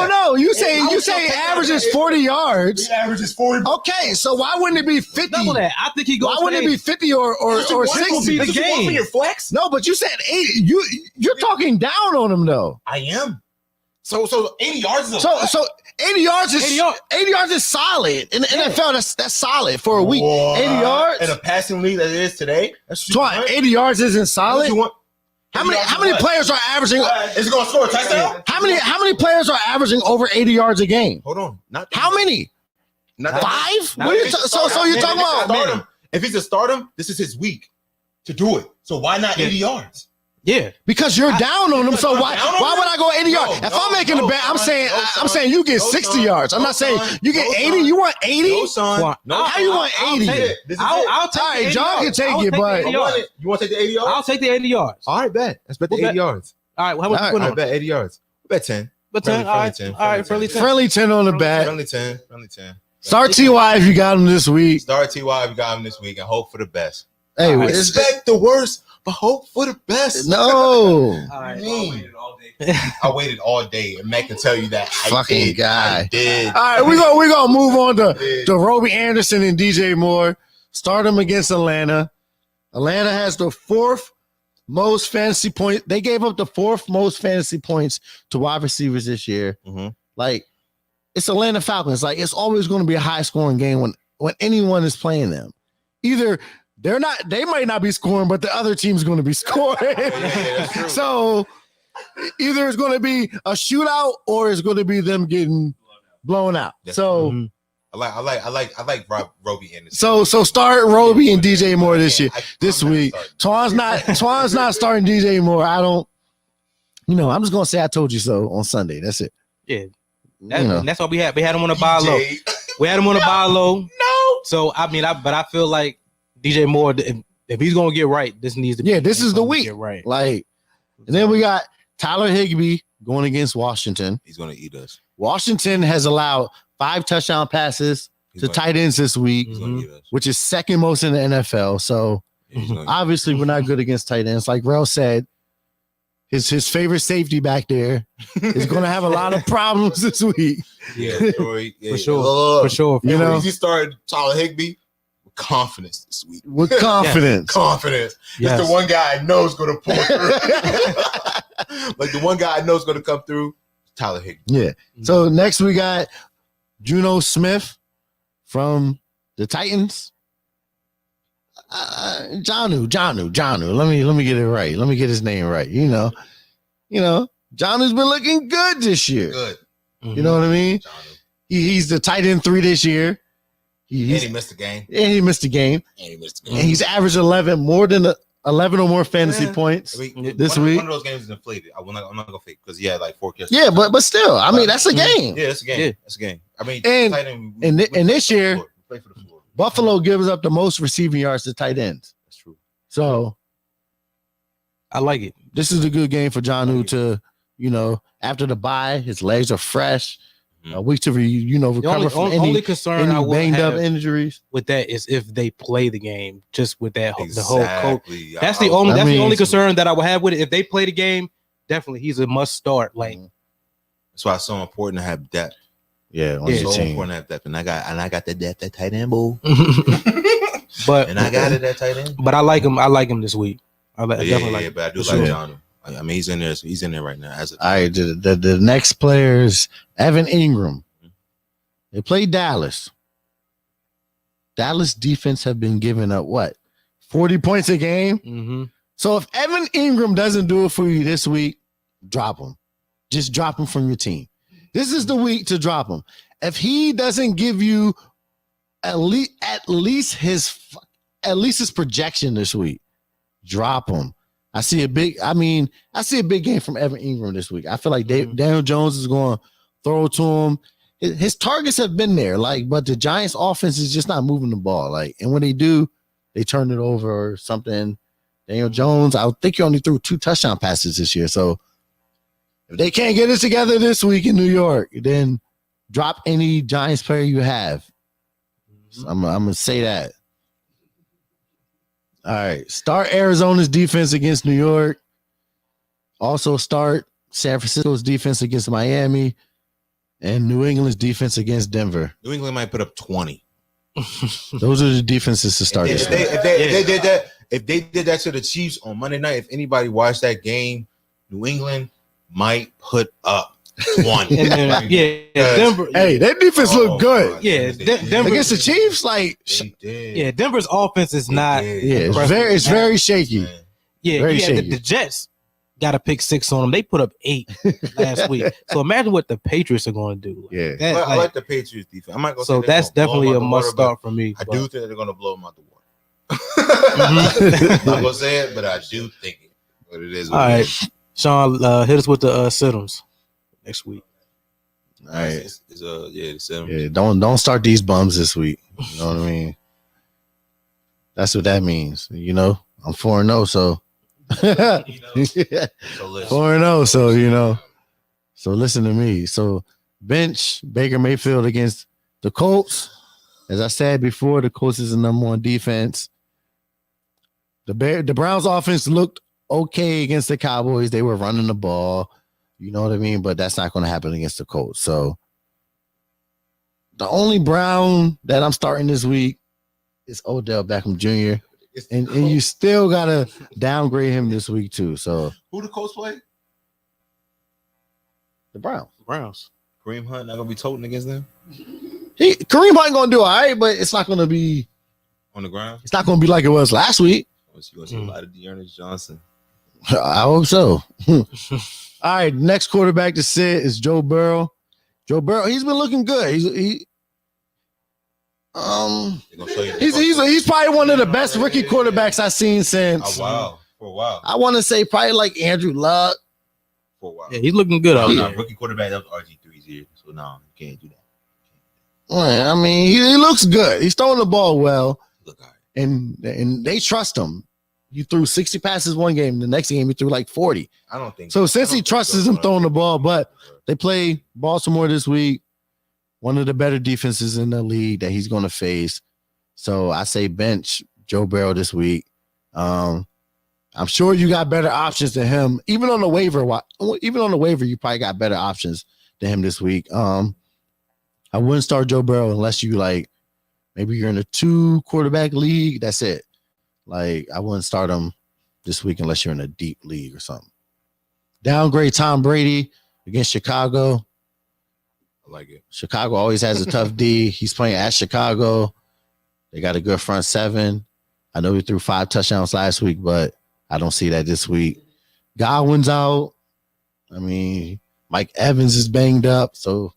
no. You say average is 40 yards. He averages 40. Okay, so why wouldn't it be 50? Double that. I think he goes. Why wouldn't it be 50 or 60? The game. For your flex? No, but you said 80. You're talking down on him though. I am. So 80 yards is so 80 yards is 80 yards is solid in the NFL. That's solid for a week. 80 yards in a passing league that it is today. That's 80 yards isn't solid. How many players are averaging? Is it going to score a touchdown? How many players are averaging over 80 yards a game? Hold on, how many? 5? So you're talking about? If he's a stardom, this is his week to do it. So why not 80 yards? Yeah, because you're down on him. So why would I go 80 yards? If I'm making a bet, I'm saying you get 60 yards. I'm not saying you get 80. You want 80? No, son. How you want 80? I'll take it. All right, John can take it, but you want to take the 80 yards? I'll take the 80 yards. All right, bet. Let's bet the 80 yards. All right, how much you put on? Bet 80 yards. Bet 10. But 10. All right, friendly 10. Friendly 10 on the bet. Friendly 10. Start T.Y. if you got him this week. Start T.Y. if you got him this week and hope for the best. Hey, expect the worst, but hope for the best. No. I waited all day, and Matt can tell you that. Fucking guy. I did. All right, we're gonna move on to Roby Anderson and DJ Moore. Start them against Atlanta. Atlanta has the 4th most fantasy points. They gave up the 4th most fantasy points to wide receivers this year. Mm-hmm. Like, it's Atlanta Falcons. Like, it's always going to be a high scoring game when anyone is playing them. Either they might not be scoring, but the other team's going to be scoring. So either it's going to be a shootout or it's going to be them getting blown out. So I like Roby in this. So start Roby and DJ Moore this week. Twine's not starting DJ Moore. I don't. I'm just gonna say I told you so on Sunday. That's it. Yeah, that's what we had. We had him on a buy low. We had him on a buy low. No. So I feel like DJ Moore, if he's gonna get right, this needs to be. Yeah, this is the week. Get right. Like, and then we got Tyler Higbee going against Washington. He's gonna eat us. Washington has allowed 5 touchdown passes to tight ends this week, which is 2nd most in the NFL. So obviously we're not good against tight ends. Like Rel said, his favorite safety back there is going to have a lot of problems this week. Yeah, for sure. For sure. He started Tyler Higbee with confidence this week. With confidence. Confidence. Yes. It's the one guy I know is going to pull through. Like the one guy I know is going to come through, Tyler Higbee. Yeah. So next we got Juno Smith from the Titans. Janu. Let me get it right. Let me get his name right. Janu's been looking good this year. Good. You know what I mean? He's the tight end 3 this year. He missed the game. And he missed the game. And he's averaged 11 or more fantasy points this week. One of those games is inflated. I'm not gonna fake because he had like 4 catches. Yeah, but still, that's a game. Yeah, that's a game. Yeah. That's a game. And this year, play for the floor. Buffalo gives up the most receiving yards to tight ends. That's true. So I like it. This is a good game for Janu to, after the bye, his legs are fresh. A week to recover from any concern I would banged have up injuries with that is if they play the game just with that the whole coach. That's the only concern that I would have with it. If they play the game, definitely he's a must start. Like that's why it's so important to have depth. Yeah, on your team. Important to have depth, and I got the depth at tight end, boo. But I got it at tight end. But I like him this week. Definitely like him. But I do like John. He's in there. He's in there right now. All right, the next player is Evan Ingram. They play Dallas. Dallas defense have been giving up 40 points a game. So if Evan Ingram doesn't do it for you this week, drop him. Just drop him from your team. This is the week to drop him. If he doesn't give you at least his projection this week, drop him. I see a big game from Evan Ingram this week. I feel like Daniel Jones is going to throw to him. His targets have been there, but the Giants' offense is just not moving the ball. And when they do, they turn it over or something. Daniel Jones, I think he only threw 2 touchdown passes this year. So if they can't get it together this week in New York, then drop any Giants player you have. So I'm gonna say that. All right. Start Arizona's defense against New York. Also start San Francisco's defense against Miami and New England's defense against Denver. New England might put up 20. Those are the defenses to start. If they did that to the Chiefs on Monday night, if anybody watched that game, New England might put up 20. Denver. Hey, that defense looked good. Yeah, Denver against the Chiefs, Denver's offense is not. Yeah, it's very shaky. Yeah, very shaky. The Jets got a pick 6 on them. They put up 8 last week. So imagine what the Patriots are going to do. I like the Patriots defense. I'm not going to so that's definitely a must start for me. I do think they're going to blow them out the water. I'm not going to say it, but I do think it. But it is. All right, Sean, hit us with the Siddums next week. All right. The Siddums. Yeah, don't start these bums this week. You know what I mean? That's what that means. I'm 4-0, so 4-0, so so listen to me. So bench Baker Mayfield against the Colts. As I said before, the Colts is the number 1 defense. The Browns offense looked okay against the Cowboys. They were running the ball, you know what I mean, but that's not going to happen against the Colts. So the only Brown that I'm starting this week is Odell Beckham Jr. and you still gotta downgrade him this week too. So who the Colts play? The Browns. Kareem Hunt not gonna be toting against them Kareem Hunt gonna do all right, but it's not gonna be on the ground. It's not gonna be like it was last week. You gonna see a lot of Dearness Johnson. I hope so. All right, next quarterback to sit is Joe Burrow. Joe Burrow, he's been looking good. He's probably one of the best rookie quarterbacks I've seen since for a while. I want to say probably like Andrew Luck. For a while. Yeah, he's looking good out there. Rookie quarterback, that was RG3's year. So no, you can't do that. I mean, he looks good. He's throwing the ball well. Look all right. And they trust him. He threw 60 passes one game. The next game he threw like 40. I don't think so. Since he trusts him throwing the ball, but they play Baltimore this week, one of the better defenses in the league that he's going to face. So I say bench Joe Burrow this week. I'm sure you got better options than him. Even on the waiver, you probably got better options than him this week. I wouldn't start Joe Burrow unless you maybe you're in a 2 quarterback league. That's it. I wouldn't start him this week unless you're in a deep league or something. Downgrade Tom Brady against Chicago. I like it. Chicago always has a tough D. He's playing at Chicago. They got a good front 7. I know he threw 5 touchdowns last week, but I don't see that this week. Godwin's out. I mean, Mike Evans is banged up, so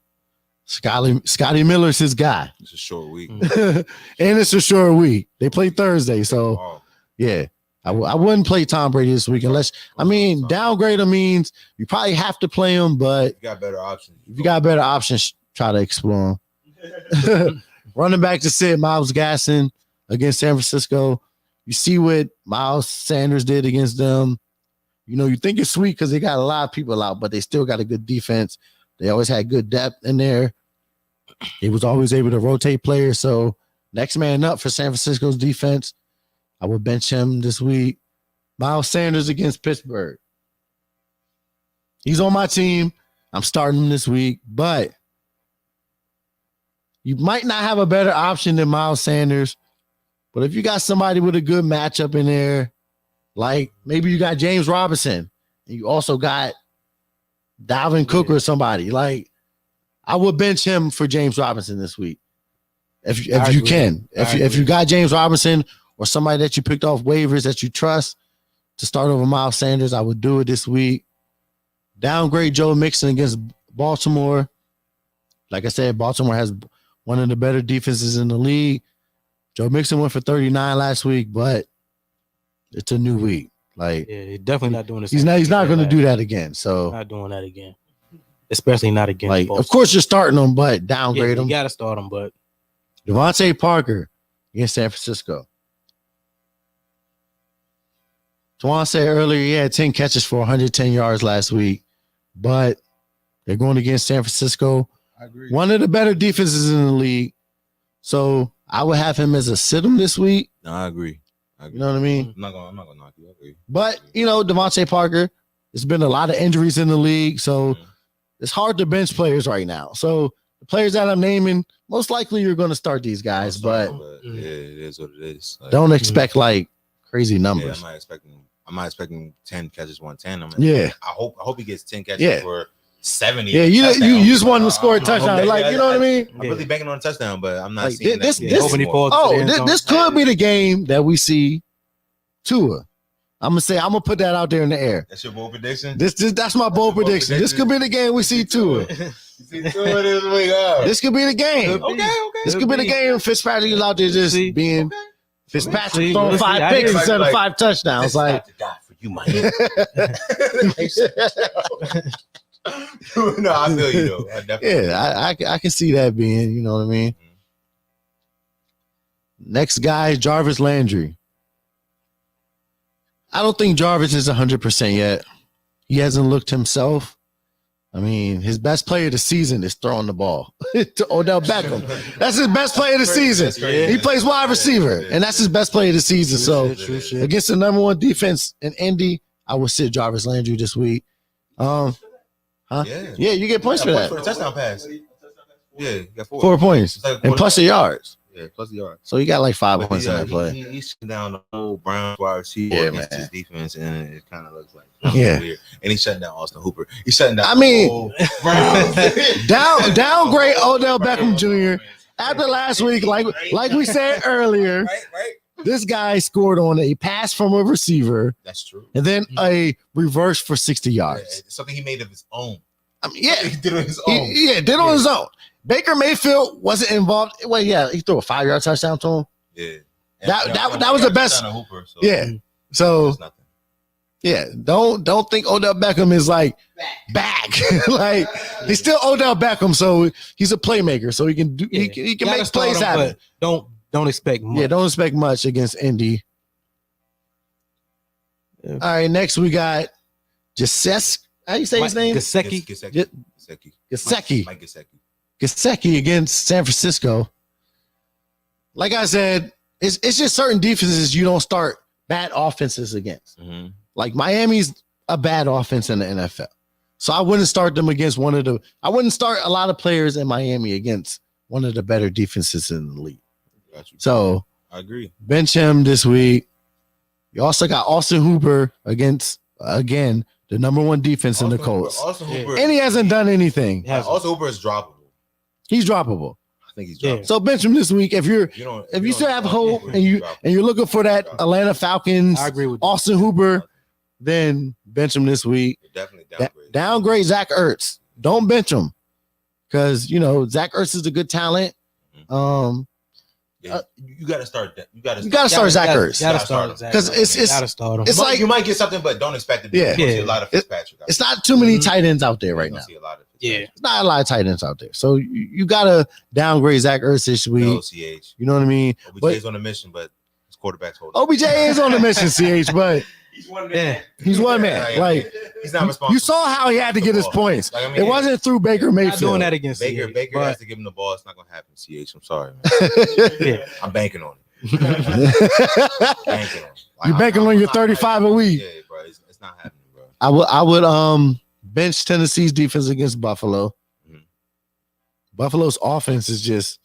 Scotty Miller's his guy. It's a short week. And it's a short week. They play Thursday, so yeah. I wouldn't play Tom Brady this week unless, downgrade him means you probably have to play him, but you got better options. If you got better options, try to explore him. Running back to sit, Myles Gaskin against San Francisco. You see what Miles Sanders did against them. You think it's sweet because they got a lot of people out, but they still got a good defense. They always had good depth in there. He was always able to rotate players. So next man up for San Francisco's defense, I would bench him this week. Miles Sanders against Pittsburgh. He's on my team. I'm starting him this week, but you might not have a better option than Miles Sanders. But if you got somebody with a good matchup in there, like maybe you got James Robinson, and you also got Dalvin Cook or somebody, I would bench him for James Robinson this week. If you can. If you got James Robinson or somebody that you picked off waivers that you trust to start over Miles Sanders, I would do it this week. Downgrade Joe Mixon against Baltimore. Like I said, Baltimore has one of the better defenses in the league. Joe Mixon went for 39 last week, but it's a new week. He's definitely not doing this. He's not going to do that again. So not doing that again, especially not again. Of course, you're starting him, but downgrade him. You got to start him, but Devontae Parker against San Francisco. Toine said earlier he had 10 catches for 110 yards last week, but they're going against San Francisco. I agree. One of the better defenses in the league. So I would have him as a sit-em this week. No, I agree. You know what I mean? I'm not gonna knock you. I agree. But Devontae Parker, there's been a lot of injuries in the league, so it's hard to bench players right now. So the players that I'm naming, most likely you're going to start these guys, but yeah, it is what it is. Don't expect crazy numbers. Yeah, I'm not expecting 10 catches, 110. I hope he gets 10 catches for 70. Yeah, you just want him to score a touchdown. You know what I mean? I'm really banking on a touchdown, but I'm not seeing this that. This could be the game that we see Tua. I'm gonna put that out there in the air. That's your bold prediction? That's my bold prediction. This could be the game we see Tua. This could be the game. Okay. This could be the game. Fitzpatrick is out there just being Fitzpatrick throwing 5 picks instead of 5 touchdowns. Like for you, man. No, I feel you though. I can see that being, you know what I mean? Next guy is Jarvis Landry. I don't think Jarvis is 100% yet. He hasn't looked himself. I mean, his best player of the season is throwing the ball to Odell Beckham. That's his best player of the season. He plays wide receiver, and that's his best player of the season. So against the number 1 defense in Indy, I would sit Jarvis Landry this week. Yeah, you get points for that. For the touchdown pass. Yeah, you got 4 points. And plus the yards. Yeah, plus the yards. So he got like 5 points in that play. He's down the whole Browns wide receiver against his defense, and it kind of looks like weird. And he's shutting down Austin Hooper. He's shutting down. I mean, downgrade Odell Beckham Jr. After last week, like we said earlier, right. This guy scored on a pass from a receiver. That's true. And then a reverse for 60 yards. Yeah, something he made of his own. I mean, yeah, he did on his own. Did on his own. Baker Mayfield wasn't involved. Well, yeah, he threw a 5-yard touchdown to him. Yeah, that was the best. Hooper, so yeah, so yeah, don't think Odell Beckham is like back. Like he's still Odell Beckham, so he's a playmaker, so he can do he can make plays happen. Don't expect much. Yeah, don't expect much against Indy. Yeah. All right, next we got Gesicki. How you say his name? Gesicki. Gesicki. Mike Gesicki. Gesicki against San Francisco. Like I said, it's just certain defenses you don't start bad offenses against. Mm-hmm. Like Miami's a bad offense in the NFL. So I wouldn't start them against I wouldn't start a lot of players in Miami against one of the better defenses in the league. So I agree. Bench him this week. You also got Austin Hooper against, again, the number 1 defense in the Colts. And he hasn't done anything. Austin Hooper is droppable. He's droppable. I think he's droppable. So bench him this week. If you still have hope and you're looking for that Atlanta Falcons, I agree with Austin Hooper, then bench him this week. Definitely downgrade Zach Ertz. Don't bench him because Zach Ertz is a good talent. You got to start. You got to start Zach Ertz. Got to start because it's like you might get something, but don't expect it. Yeah, see a lot of Fitzpatrick. It's not too many tight ends out there right now. See a lot of it's not a lot of tight ends out there. So you got to downgrade Zach Ertz this week. No, CH. You know what I mean? OBJ's on a mission, but his quarterback's holding. OBJ is on a mission, CH, but he's one man. He's one man. Like he's not responsible. You saw how he had to get his points. Like, it wasn't through Baker Mayfield. Not doing that against Baker. CH, Baker has to give him the ball. It's not gonna happen. CH. I'm sorry, man. I'm banking on it. Banking on it. You're banking on your 35 a week. Yeah, bro. It's not happening, bro. I would bench Tennessee's defense against Buffalo. Mm-hmm. Buffalo's offense is just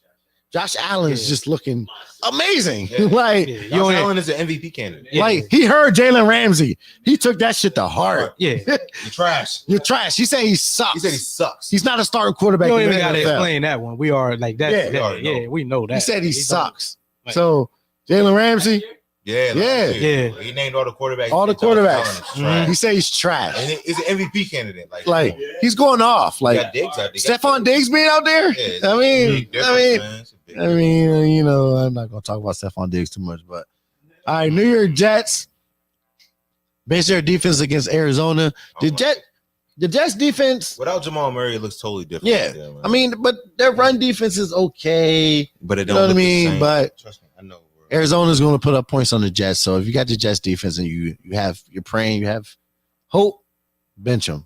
Josh Allen is just looking amazing. Yeah. Like Josh Allen is an MVP candidate. Like he heard Jalen Ramsey. He took that shit to heart. Yeah. You're trash. You're trash. He said he sucks. He said he sucks. He's not a starting quarterback. You don't even gotta explain that one. We are like that. Yeah, we know that. He said he sucks. So Jalen Ramsey. Yeah. He named all the quarterbacks. He said he's trash. And he's an MVP candidate. Like he's going off. Like Stephon Diggs being out there. Yeah, I mean, I'm not gonna talk about Stephon Diggs too much, but all right, New York Jets. Bench their defense against Arizona. The Jets defense without Jamal Murray, it looks totally different. Yeah, there, I mean, but their run defense is okay. But it don't. You know what I mean? But trust me, I know. Arizona's going to put up points on the Jets. So if you got the Jets defense and you're praying, you have hope, bench them.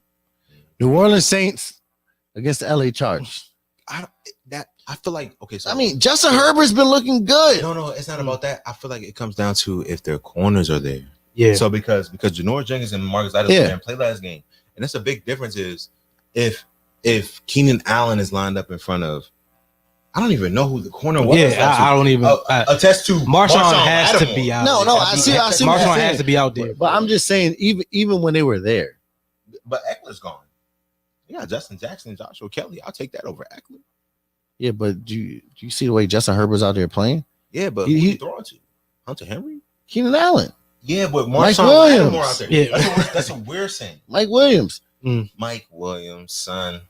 New Orleans Saints against the LA Chargers. I feel like so I mean, Justin Herbert's been looking good. No, it's not about that. I feel like it comes down to if their corners are there. Yeah. So because Janoris Jenkins and Marcus Adelson played last game, and that's a big difference. Is if Keenan Allen is lined up in front of, I don't even know who the corner was. Yeah, I don't even attest to. Marshawn has to be out. No, I see. Marshawn has to be out there. But I'm just saying, even when they were there, but Eckler's gone. Yeah, Justin Jackson, Joshua Kelly. I'll take that over Eckler. Yeah, but do you see the way Justin Herbert's out there playing? Yeah, but who he throwing to? Hunter Henry? Keenan Allen. Yeah, but Mike Williams. More out there. Yeah. That's what we're saying. Mike Williams. Mike Williams, son.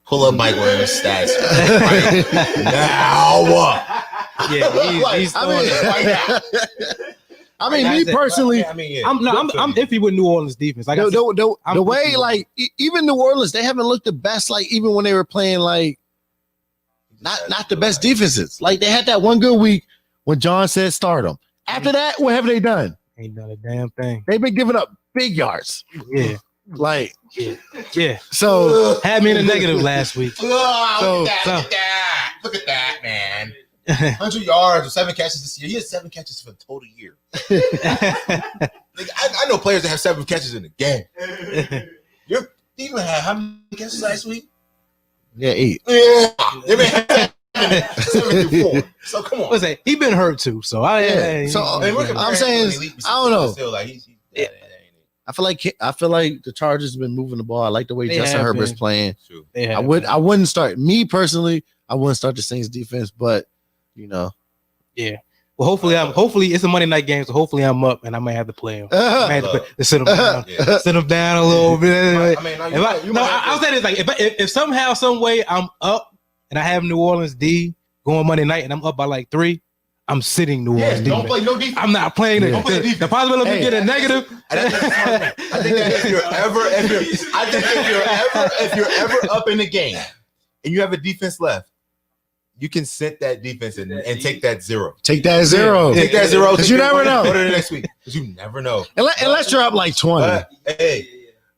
Pull up Mike Williams' stats right now. Yeah, he's I mean, me personally, I'm iffy with New Orleans defense. Like the way, like even New Orleans, they haven't looked the best. Like even when they were playing, like not the best defenses. Like they had that one good week when John said start them. After that, what have they done? Ain't done a damn thing. They've been giving up big yards. Yeah. Like, yeah. So had me in the negative last week. Look at that, man. 100 yards or 7 catches this year. He has 7 catches for the total year. I know players that have 7 catches in a game. Your Cleveland had how many catches last week? Yeah, 8. Yeah. 7-4. So come on. What's that? He been hurt too. So I'm saying, I don't know. Still like I feel like the Chargers have been moving the ball. I like the way Justin Herbert's playing. I wouldn't start me personally. I wouldn't start the Saints defense, but yeah. Well, hopefully it's a Monday night game, so hopefully I'm up and I might have to play him. I have to sit him down, sit him down a little bit. I'll say this: like if somehow, some way I'm up and I have New Orleans D going Monday night and I'm up by like 3, I'm sitting New Orleans D. Don't play no defense. I'm not playing it. The possibility of getting a negative. I think that if you're ever up in the game and you have a defense left, you can set that defense and take that 0. Take that 0. Take that 0. Because you never know. Go to the next week. Because you never know. Unless you're up like 20. But, hey,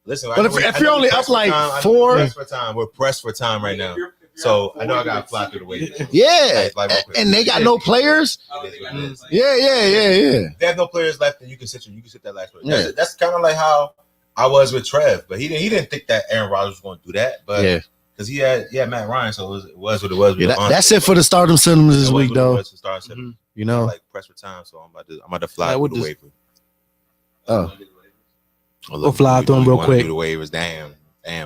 listen. But if you're only up like 4. We're pressed for time right now. So I know I got to fly through the way. Yeah. And they got no players. Yeah. If they have no players left, then you can sit that last one. Yeah. That's kind of like how I was with Trev. But he didn't think that Aaron Rodgers was going to do that. But yeah. Because he had Matt Ryan, so it was what it was. Yeah, that's it for the stardom cinemas this week, though. Like press for time, so I'm about to fly through the waiver. Oh, we'll fly through them real quick. Do the waivers, damn,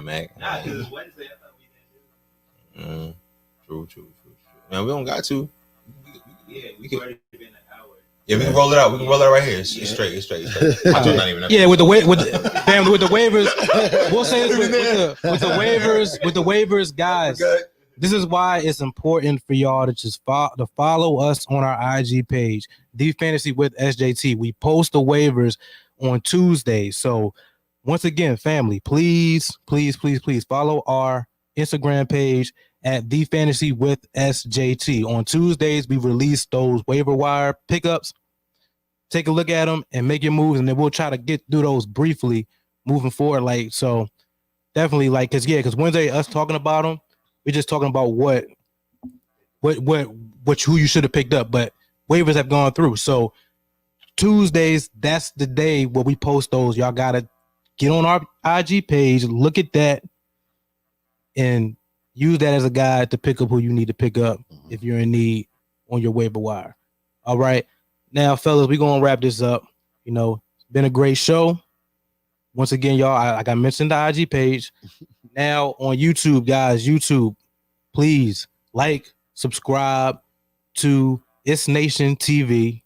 Mac. It was Wednesday. I thought we didn't do it. True. Man, we don't got to. We could already been an hour. Yeah, we can roll it out. We can roll it out right here. It's straight. Not even yeah, with the waivers, we'll say this with the waivers, guys. This is why it's important for y'all to just follow us on our IG page, The Fantasy with SJT. We post the waivers on Tuesdays. So once again, family, please follow our Instagram page at The Fantasy with SJT. On Tuesdays, we release those waiver wire pickups. Take a look at them and make your moves, and then we'll try to get through those briefly moving forward. Like, so definitely, like, because Wednesday, us talking about them, we're just talking about who you should have picked up, but waivers have gone through. So Tuesdays, that's the day where we post those. Y'all gotta get on our IG page, look at that, and use that as a guide to pick up who you need to pick up if you're in need on your waiver wire. All right. Now, fellas, we're going to wrap this up. It's been a great show. Once again, y'all, like I mentioned the IG page. Now on YouTube, guys, please subscribe to ItsNation TV,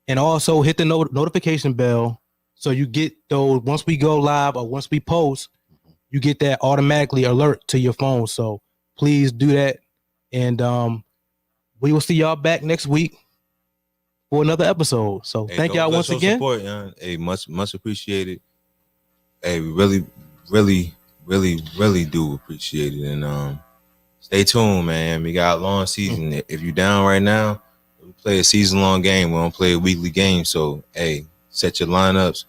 and also hit the notification bell so you get those once we go live or once we post, you get that automatically alert to your phone. So please do that. And we will see y'all back next week for another episode. So thank y'all once again. Support, hey, much appreciated. Hey, we really do appreciate it. And stay tuned, man. We got a long season. If you're down right now, we play a season-long game. We don't play a weekly game. So, hey, set your lineups,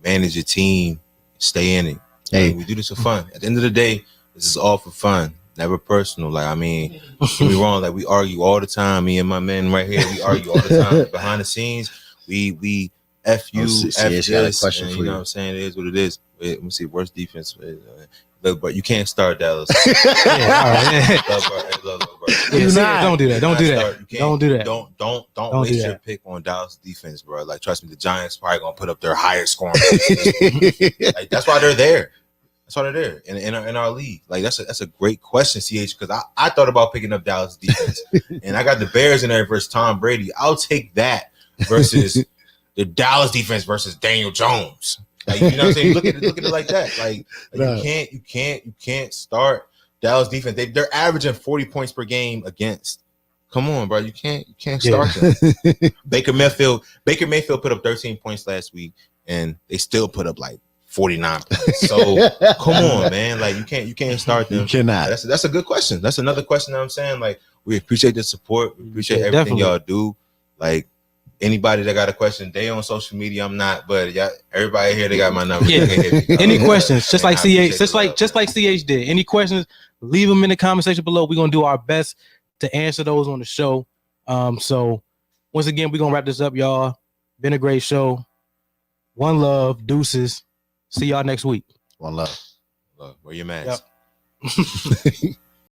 manage your team, stay in it. Hey, we do this for fun. At the end of the day, this is all for fun, never personal. Like, I mean, don't get me wrong. Like, we argue all the time. Me and my men right here, we argue all the time. Behind the scenes, we F you, F this. You know what I'm saying? It is what it is. Let me see. Worst defense. Look, but you can't start Dallas. Don't do that. Don't waste your pick on Dallas defense, bro. Like, trust me, the Giants probably gonna put up their highest scoring. Like, that's why they're there. That's why they're there in our league. Like, that's a great question, CH, because I thought about picking up Dallas defense, and I got the Bears in there versus Tom Brady. I'll take that versus the Dallas defense versus Daniel Jones. Like, you know what I'm saying? Look at it like that. Like no. you can't start Dallas defense. They're averaging 40 points per game against. Come on, bro. You can't start them. Baker Mayfield put up 13 points last week, and they still put up like 49 points. So come on, man. Like, you can't start them. You cannot. That's a good question. That's another question that I'm saying. Like, we appreciate the support. We appreciate everything y'all do. Like, anybody that got a question, they on social media. I'm not, but y'all, everybody here, they got my number. Yeah. Any questions? Just like CH did. Any questions? Leave them in the comment section below. We're gonna do our best to answer those on the show. So once again, we're gonna wrap this up, y'all. Been a great show. One love, deuces. See y'all next week. One love. Wear your mask. Yep.